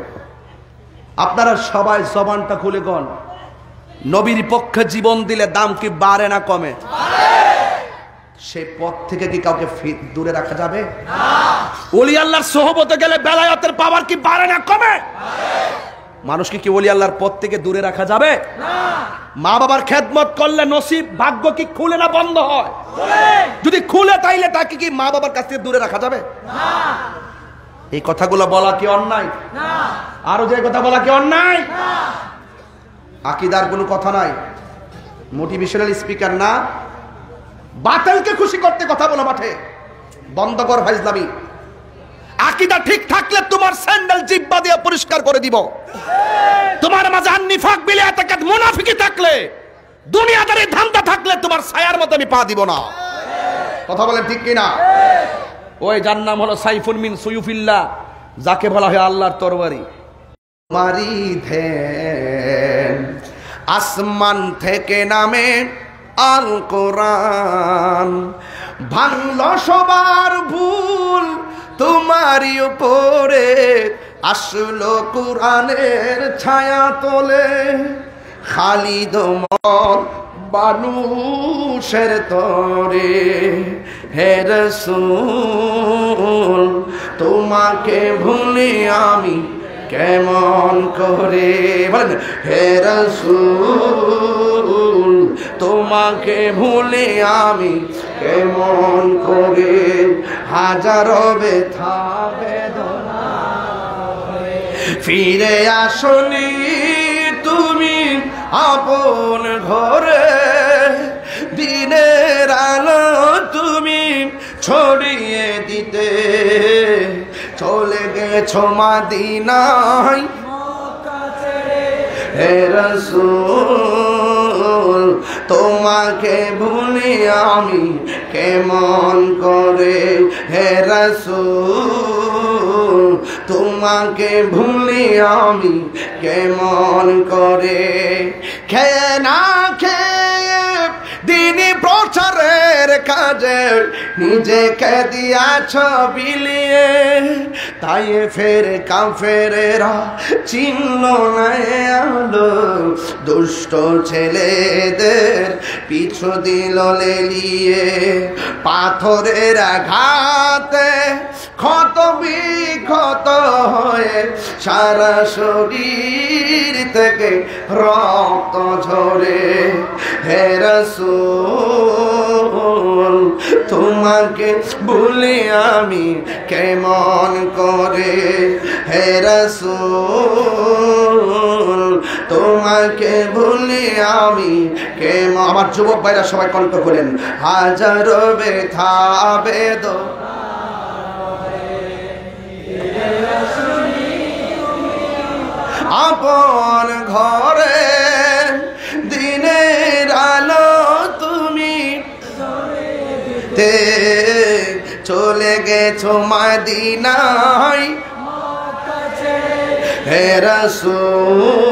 আপনারা সবাই জবানটা খুলে গন, নবীর পক্ষে জীবন দিলে দাম কি বাড়ে না কমে? সেই পথ থেকে কি কাউকে দূরে রাখা যাবে? ওলি আল্লাহর সোহবতে গেলে বেলায়েতের পাওয়ার কি বাড়ে না কমে? মানুষকে কি ওলি আল্লাহর পথ থেকে দূরে রাখা যাবে? মা বাবার খেদমত করলে নসিব ভাগ্য কি খুলে না বন্ধ হয়? যদি খুলে তাইলে তাকে কি মা বাবার কাছ থেকে দূরে রাখা যাবে? এই কথাগুলো বলা কি অন্যায়? আরো যে কথা বলা কি অন্যায়? আকীদার কোনো কথা নাই, মোটিভেশনাল স্পিকার না, বাতিলকে খুশি করতে কথা বলো মাঠে। বন্ধ কর ফাইজলামি। আকীদা ঠিক থাকলে তোমার স্যান্ডেল জিহ্বা দিয়ে পরিষ্কার করে দিব। তোমার মাঝে নিফাক বিলিয়াত মুনাফিকি থাকলে, দুনিয়াদারি ধান্দা থাকলে তোমার ছায়ার মতো আমি পা দিব না। কথা বলেন ঠিক কি না? ওই যার নাম হলো সাইফুন মিন সুয়ুফিল্লাহ, যাকে বলা হয় আল্লাহর তরবারি। মারি ধ্যান আসমান থেকে নামে আল কোরআন, ভাঙল সবার ভুল তোমারই উপরে, আসলো কোরআনের ছায়া তোলে, খালিদ ওমর মানুষের তরে, হে রাসূল তোমাকে ভুলি আমি কেমন করে, বলেন হে রাসূল তোমাকে ভুলি আমি কেমন করে, হাজারো ব্যথা বেদনা ফিরে আসনি তুমি আপন ঘরে, দিনের আলো তুমি ছড়িয়ে দিতে চলে গেছো মদিনায় হে রাসূল তোমাকে ভুলি আমি কেমন করে হে রাসূল তোমাকে ভুলি আমি কেমন করে খেয়ে না খেয়ে দিনী প্রচারের কাজে নিজেকে দিয়াছ বিলিয়ে তাই ফের কাফেরেরা চিনল না আলো দুষ্ট ছেলেদের পিছু দিল লেলিয়ে পাথরের আঘাতে ক্ষত বিক্ষত হয়ে সারা শরীর থেকে রক্ত ঝরে হে রাসূল তোমাকে ভুলি আমি কেমন করে হে রাসূল তোমাকে ভুলি আমি কেমন। আমার যুবক ভাইরা সবাই কণ্ঠ করেন হাজারো ব্যথা বেদনা আপন ঘরে দিনের আলো তুমি চলে গেছো মদিনায় হে রাসূল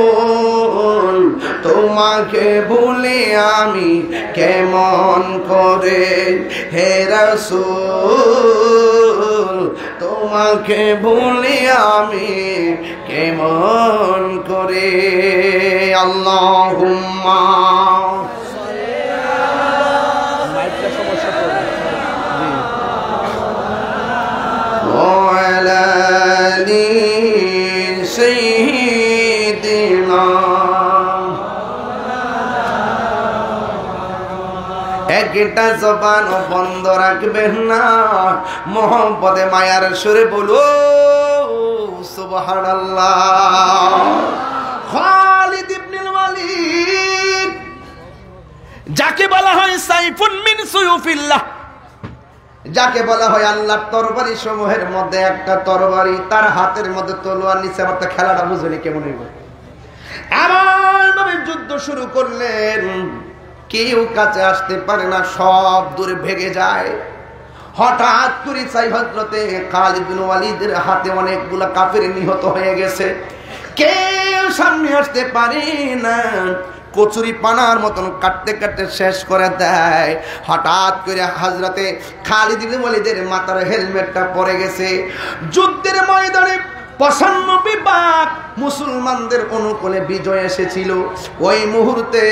তোমাকে ভুলি আমি কেমন করে হে রাসূল তোমাকে ভুলি আমি কেমন করে। আল্লাহুম্মা একটা জবান বন্ধ রাখবেন না, মোহাম্মদে মায়ার সুরে বলো সুবহানাল্লাহ। খালিদ ইবনুল ওয়ালিদ যাকে বলা হয় সাইফুন মিন সুয়ুফিল্লাহ, যাকে বলা হয় আল্লাহর তরবারি সমূহের মধ্যে একটা তরবারি, তার হাতের মধ্যে তলোয়ার নিচে। আবার তো খেলাটা বুঝলি কেমন হইব। এমন ভাবে যুদ্ধ শুরু করলেন কেউ কাছে আসতে পারে না, সব দূরে ভেগে যায়। হঠাৎ করে চাই হযরতে খালিদ বিন ওয়ালিদের হাতে অনেকগুলা কাফের নিহত হয়ে গেছে, কেউ সামনে আসতে পারে না। কচুরি পানার মতন কাটতে কাটতে শেষ করে দেয়। হঠাৎ করে হযরতে খালিদ বিন ওয়ালিদের মাথার হেলমেটটা পড়ে গেছে। যুদ্ধের ময়দানে 95 ভাগ মুসলমানদের অনুকূলে বিজয় এসেছিল। ওই মুহূর্তে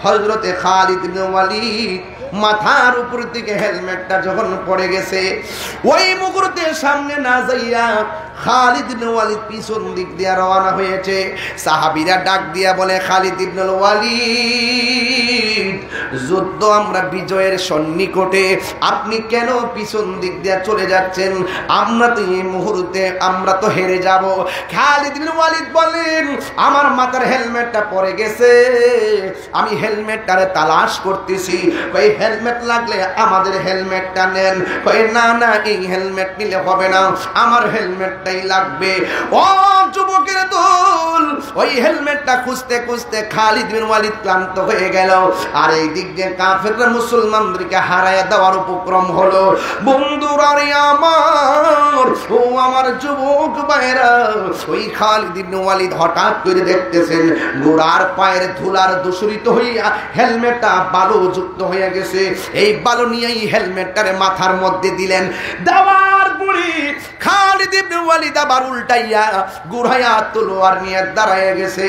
হযরতে খালিদ ইবনে ওয়ালিদ মাথার উপর দিকে হেলমেটটা যখন পড়ে গেছে, ওই মুহূর্তে সামনে না যাইয়া খালিদ ইবনে ওয়ালিদ পিছন দিক দিয়ে রওনা হয়েছে। সাহাবীরা ডাক দিয়া বলে, খালিদ ইবনে ওয়ালিদ, যুদ্ধ আমরা বিজয়ের সন্নিকটে, আপনি কেন পিছন দিক দিয়ে চলে যাচ্ছেন? আমরা তো এই মুহূর্তে আমরা তো হেরে যাব। খালিদ ইবনে ওয়ালিদ বলেন, আমার মাথার হেলমেটটা পড়ে গেছে, আমি হেলমেটটারে তালাশ করতেছি। ওই হেলমেট লাগলে আমাদের হেলমেটটা নেন। কই না না, এই হেলমেট নিলে হবে না, আমার হেলমেটটাই লাগবে। ও যুবকের দল, ওই হেলমেটটা খুঁজতে খুঁজতে খালিদ বিন ওয়ালিদ ক্লান্ত হয়ে গেল। আর এই দিক দিয়ে কাফেররা মুসলমানদেরকে হারায়া দেওয়ার উপক্রম হলো। বন্ধুরা রে আমার, ও আমার যুবক ভাইরা, ওই খালিদ বিন ওয়ালিদ হঠাৎ করে দেখতেছেন ঘোড়ার পায়ের ধুলার দূষিত হইয়া হেলমেটটা বালু যুক্ত হয়ে গেছে। এই বালু নিয়েই হেলমেটটারে মাথার মধ্যে দিলেন। দেওয়ার পরে খালিদ ইবনে ওয়ালিদ আবার উল্টাইয়া গুড়াইয়া তলোয়ার নিয়ে দাঁড়ায় গেছে।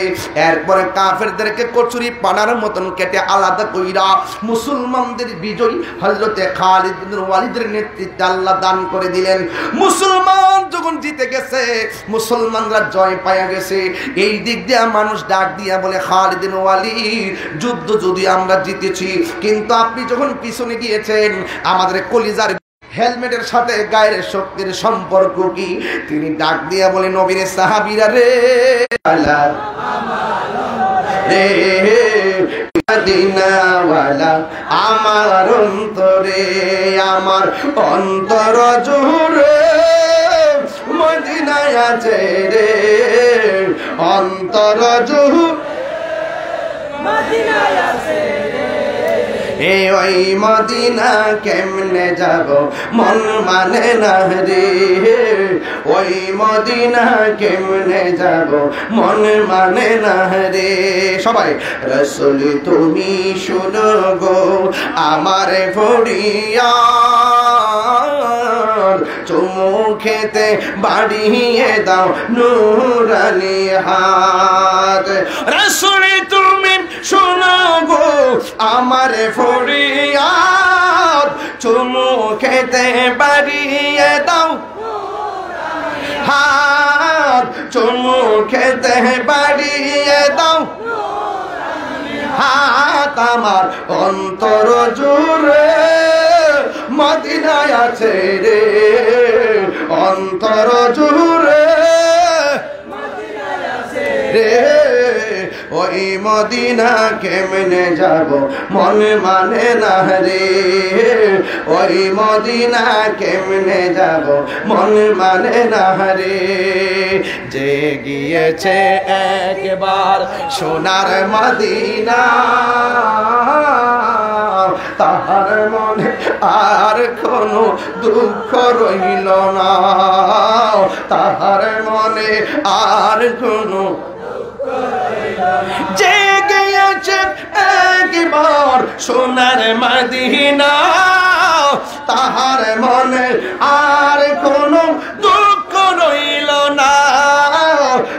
এরপরে কাফেরদেরকে কচুরি পানার মতন কেটে আলাদা কইরা মুসলমানদের বিজয় হযরতে খালিদ ইবনে ওয়ালিদের নেতৃত্বে আল্লাহ দান করে দিলেন। মুসলমান যখন জিতে গেছে, মুসলমানরা জয় পায়া গেছে, এই দিক দিয়ে মানুষ ডাক দিয়া বলে, খালিদ ইবনে ওয়ালিদ, যুদ্ধ যদি আমরা জিতেছি, কিন্তু আপনি যখন পিছনে গিয়েছেন আমাদের কলিজার হেলমেটের সাথে গায়ের শক্তির সম্পর্ক কি? তিনি ডাক দিয়া বলে, নবীর সাহাবীরা রে, মদিনাওয়ালা আমার অন্তরে, আমার অন্তর জুড়ে মদিনায় আছে রে অন্তর জুড়ে মদিনায় আছে রে ওই মদিনা কেমনে যাব মন মানে না রে ওই মদিনা কেমনে যাব মন মানে না রে সবাই রাসূল তুমি শুনো গো আমার ফরিয়াদ চুমু খেতে বাড়িয়ে দাও নূরানি হাত রাসূল তুমি শুনো গো আমার ফরিয়াদ চুমু খেতে বাড়িয়ে দাও হাত চুমু খেতে বাড়িয়ে দাও হাত আমার অন্তর জুড়ে মদিনায় আছে রে অন্তর জুড়ে মদিনায় আছে রে ওই মদিনা কেমনে যাব মন মানে না রে ওই মদিনা কেমনে যাব মন মানে না রে যে গিয়েছে একবার সোনার মদিনা তাহার মনে আর কোনো দুঃখ রইল না তাহার মনে আর কোনো যে গিয়েছে একবার সোনার মদিনা তাহার মনে আর কোনো দুঃখ রইল না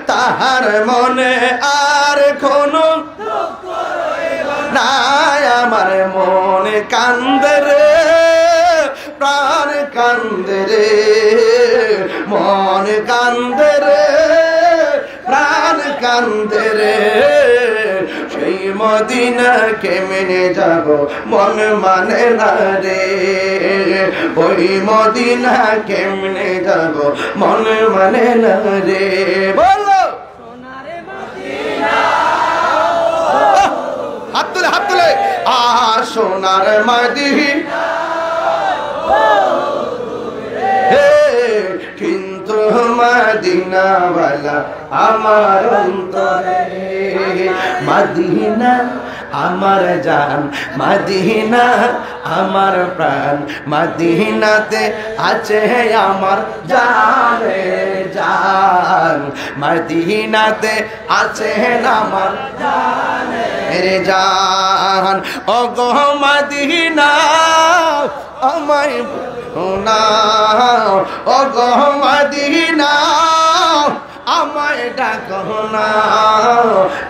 তাহার মনে আর কোনো দুঃখ রইল না আমার মনে কান্দে রে প্রাণ কান্দে রে মন কান্দে রে প্রাণ কান্দে রে সেই মদিনা কেমনে যাব মন মানে না রে ওই মদিনা কেমনে যাব মন মানে না রে বলো সোনারে মদিনা হাত তুলে সোনার মদিনা কিন্তু মদিনাওয়ালা আমার অন্তরে মদিনা আমার জান মদিনা আমার প্রাণ মদিনাতে আছে আমার জানে জান মদিনাতে আছে আমার জানে রে জান ও গো মদিনা আমায় না ও গো মদিনা আমায় ডাকো না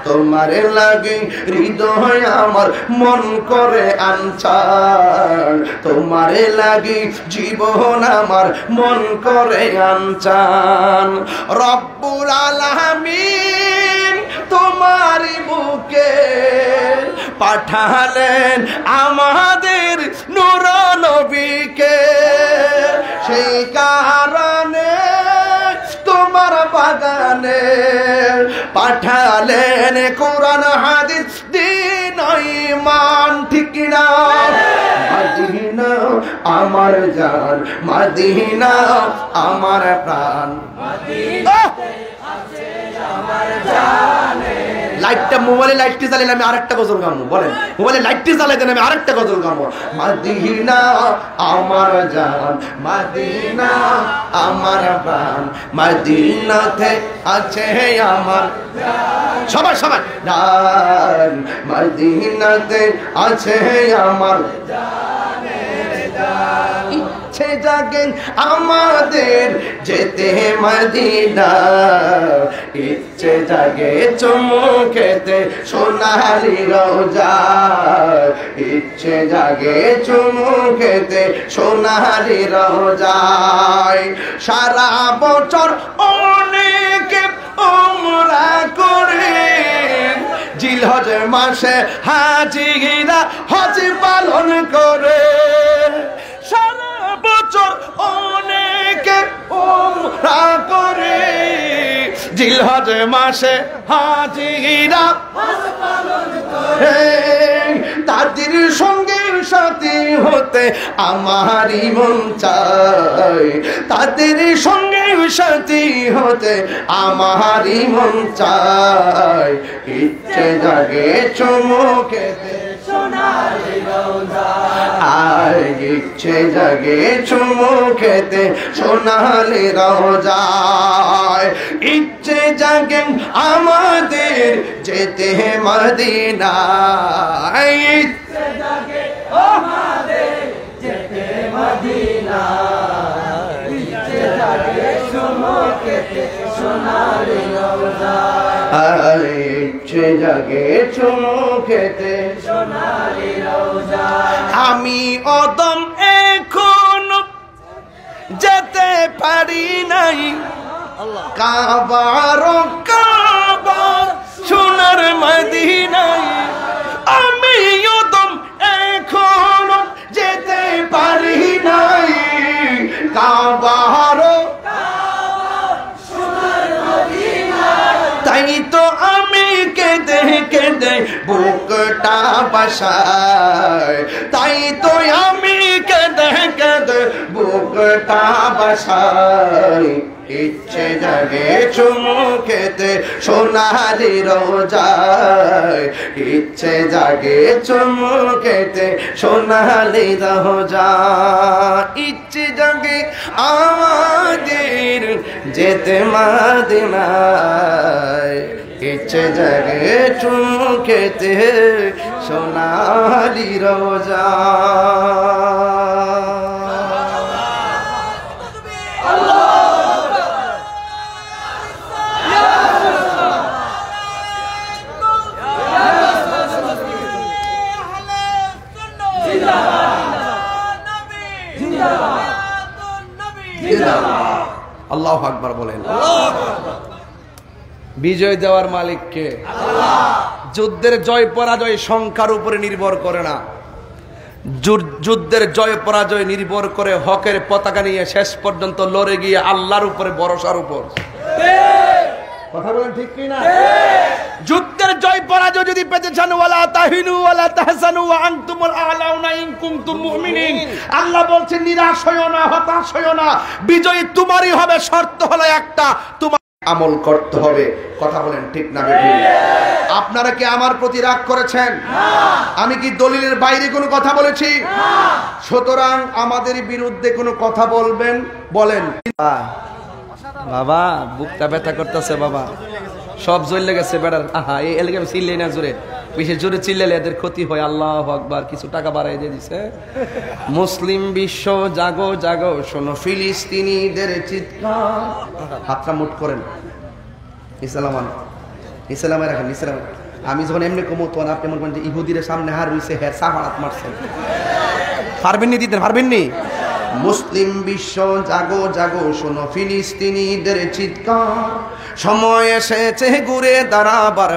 তোমার লাগে হৃদয় আমার মন করে আনচান তোমার লাগে জীবন আমার মন করে আনচান রব্বুল আলামিন তোমারই বুকে পাঠালেন আমাদের নূর নবীকে সেই কারণে তোমার বাগানে পাঠালেন কোরআন হাদিস দ্বীন ঈমান ঠিক না মদিনা আমার জান মদিনা আমার প্রাণ মদিনাতে আছে আমার জানে লাইটটা মোবাইলে লাইটটি জ্বালালে আমি আরেকটা গজল গাবো বলেন মোবাইলে লাইটটি জ্বালালে আমি আরেকটা গজল গাবো মদিনা আমার জান মদিনা আমার প্রাণ মদিনাতে আছে আমার সবাই সবাই জান মদিনাতে আছে আমার জানের জান ইচ্ছে জাগে আমাদের যেতে মদিনা ইচ্ছে জাগে চুমুকেতে সোনালি রোজা ইচ্ছে জাগে চুমুকেতে সোনালি রোজায় সারা বছর অনেকে উমরা করে জিলহজ মাসে হাজিরা হজ পালন করে সারা বছর অনেকে উমরা করে জিলহজ মাসে হাজিরা হজ পালন করে তাদের সঙ্গে সাথী হতে আমারই মন চায়, তাদের সঙ্গে সাথী হতে আমারই মন চায়। ইচ্ছে জাগে চুমু খেতে সোনালি রওজায়, আর ইচ্ছে জাগে চুমু খেতে সোনালি রওজায়। ইচ্ছে জাগে আমাদের যেতে মদিনায়, ইচ্ছে জাগে আমাদের যেতে মদিনায়, ইচ্ছে জাগে চুমু খেতে সোনালি রওজায়, ইচ্ছে জাগে চুমু খেতে সোনালি রওজায়। আমি অদম এখনো যেতে পারি নাই, কাবার কাবা সোনার মদিনায়। আমি অদম এখনো যেতে পারি নাই, কাবার সোনার মদিনায়। তাই তো আমি কেঁদে কেঁদে বুকটা বাসায়, তাই তো আমি কেঁদে কেঁদে বুকটা বাসায়। ইচ্ছে জাগে চুমু খেতে সোনালি রওজায়, ইচ্ছে জাগে চুমু খেতে সোনালি রওজায়। ইচ্ছে জাগে আমাদের যেতে মদিনায়, ইচ্ছে জাগে চুমু খেতে সোনালি রওজায়। আল্লাহু আকবার বলেন। বিজয় দেওয়ার মালিক কে? যুদ্ধের জয় পরাজয় সংখ্যার উপরে নির্ভর করে না, যুদ্ধের জয় পরাজয় নির্ভর করে হকের পতাকা নিয়ে শেষ পর্যন্ত লড়ে গিয়ে আল্লাহর উপরে ভরসার উপর। কথা বলেন ঠিক কি না? যুদ্ধের জয় পরাজয় যদি পেতে চান, ওয়ালা তাহিনু ওয়ালা তাহসানু ওয়া আনতুমুল আ'লাউনা ইন কুনতুম মুমিনিন। আল্লাহ বলছেন নিরাশ হয়ো না, হতাশ হয়ো না, বিজয় তোমারই হবে। শর্ত হলো একটা, তোমার আমল করতে হবে। কথা বলেন ঠিক না বেঠিক? আপনারা কি আমার প্রতি রাগ করেছেন? আমি কি দলিলের বাইরে কোনো কথা বলেছি? সুতরাং আমাদের বিরুদ্ধে কোনো কথা বলবেন, বলেন। বাবা বুকটা ব্যথা করতেছে, বাবা সব জ্বলে গেছে বেড়ার। আহা এই এলাকা চিল্লাই না জোরে, বেশি জোরে চিল্লালে এদের ক্ষতি হয়। আল্লাহু আকবার। কিছু টাকা বাড়াই দিয়ে দিছে। মুসলিম বিশ্ব জাগো জাগো, শোনো ফিলিস্তিনিদের চিৎকার। হাতটা মুঠ করেন, ইসলাম ইসলামে রাখেন, ইসলাম। আমি যখন এমনি কমো তখন আপনি মনে করেন যে ইহুদির সামনে হার রয়েছে, হ্যাঁ সাহারাত মারছেন। পারবেননি দিতে, পারবেননি? মুসলিম বিশ্ব জাগো জাগো, শোনো ফিলিস্তিনিদের চিৎকার। সময় এসেছে ঘুরে দাঁড়াবার,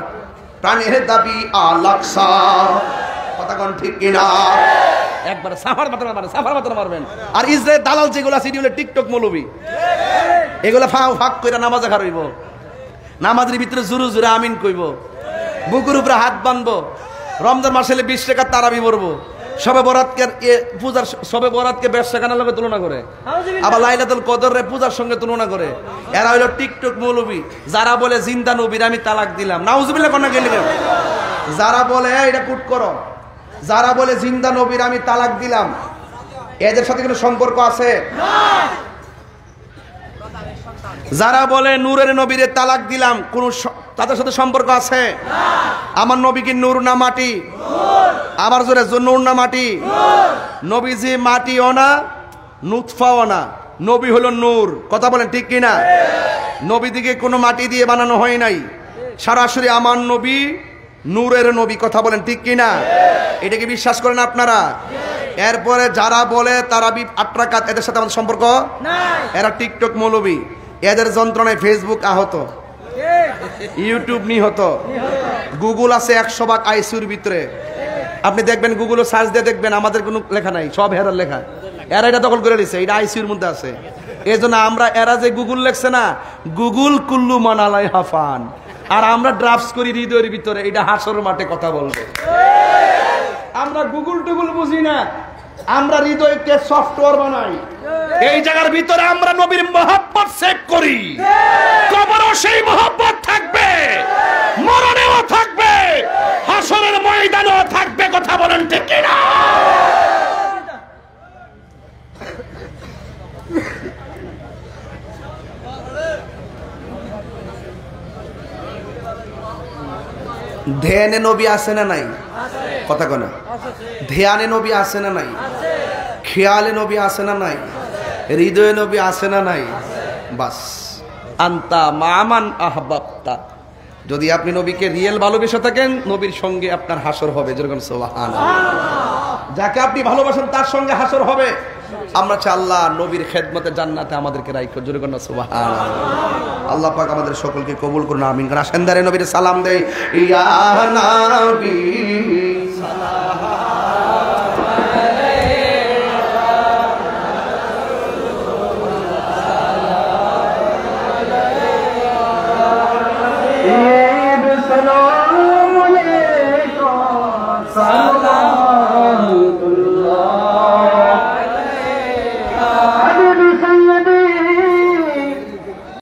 প্রাণের দাবি আল আকসা। কথা কোন ঠিক কিনা? একবার সাফার মাত্র মারবেন, সাফার মাত্র মারবেন। আর ইসরায়েল দালাল যেগুলো সিডিউলে টিকটক মৌলবি, এগুলা ফাঁক করে নামাজে খারাইব, নামাজের ভিতরে জুরু জুরে আমিন কইব, বুকুর উপরে হাত বানবো, রমজান মাসে 20 টাকা তারাবি পড়বো, সবে বরাতকে পূজার, সবে বরাতকে ব্যবসাখানার লগে তুলনা করে, আবার লাইলাতুল কদরের পূজার সঙ্গে তুলনা করে। এরা হইলো টিকটক মৌলবি। যারা বলে জিন্দা নবীর আমি তালাক দিলাম, নাউজুবিল্লাহ কোন গেলে, যারা বলে এটা কুট করো, যারা বলে জিন্দা নবীর আমি তালাক দিলাম, এদের সাথে কোনো সম্পর্ক আছে? যারা বলে নূরের নবীরে তালাক দিলাম, কোন তাদের সাথে সম্পর্ক আছে? আমার নবী কি নূর না মাটি? আমার জোরে নূর না মাটি? নবীজি মাটিও না, নুতফাও না, নবী হলো নূর। কথা বলেন ঠিক কিনা? নবীদিকে কোনো মাটি দিয়ে বানানো হয় নাই, সরাসরি আমার নবী নূরের নবী। কথা বলেন ঠিক কিনা? এটাকে বিশ্বাস করেন আপনারা? এরপরে যারা বলে তারা 8 রাকাত, এদের সাথে আমাদের সম্পর্ক নাই। এরা টিকটক মৌলবী, এদের যন্ত্রণায় ফেসবুক আহত, ইউটিউব নিহত, গুগল আছে 100 ভাগ আইসিউর ভিতরে। আপনি দেখবেন গুগলে সার্চ দিয়ে দেখবেন আমাদের কোনো লেখা নাই, সব হেরার লেখা। এরা এটা দখল করে নিছে, এটা আইসিউর মধ্যে আছে। এই জন্য আমরা, এরা যে গুগল লেখছে না, গুগল কুল্লু মানালাই হাফান, আর আমরা ড্রাফটস করি হৃদয়ের ভিতরে, এটা হাসর মাঠে কথা বলবে। আমরা গুগল টুগুল বুঝি না, আমরা হৃদয়কে সফটওয়্যার বানাই। এই জায়গার ভিতরে আমরা নবীর মহব্বত সেভ করি, কবরও সেই মহব্বত থাকবে, মরণেও থাকবে, হাসরের ময়দানেও থাকবে। কথা বলেন ঠিক কিনা? ধ্যানে নবী আছে না নাই? কথা কনা। ধ্যানে নবী আছে না নাই? খেয়ালে নবী আছে না নাই? হৃদয়ে নবী আছে না নাই? বাস, আন্তা মামান আহবাবতা। যদি আপনি নবীকে রিয়েল ভালোবেসে থাকেন, নবীর সঙ্গে আপনার হাসর হবে। যেরকম সুবহানাল্লাহ, যাকে আপনি ভালোবাসেন তার সঙ্গে হাসর হবে। আমরা চাই আল্লাহ নবীর খেদমতে জান্নাতে আমাদেরকে রাখো। যেরকম সুবহানাল্লাহ। আল্লাহ পাক আমাদের সকলকে কবুল করুন, আমিন। আসেন দাঁড়িয়ে নবীর সালাম দেই। ইয়া নবী সালাম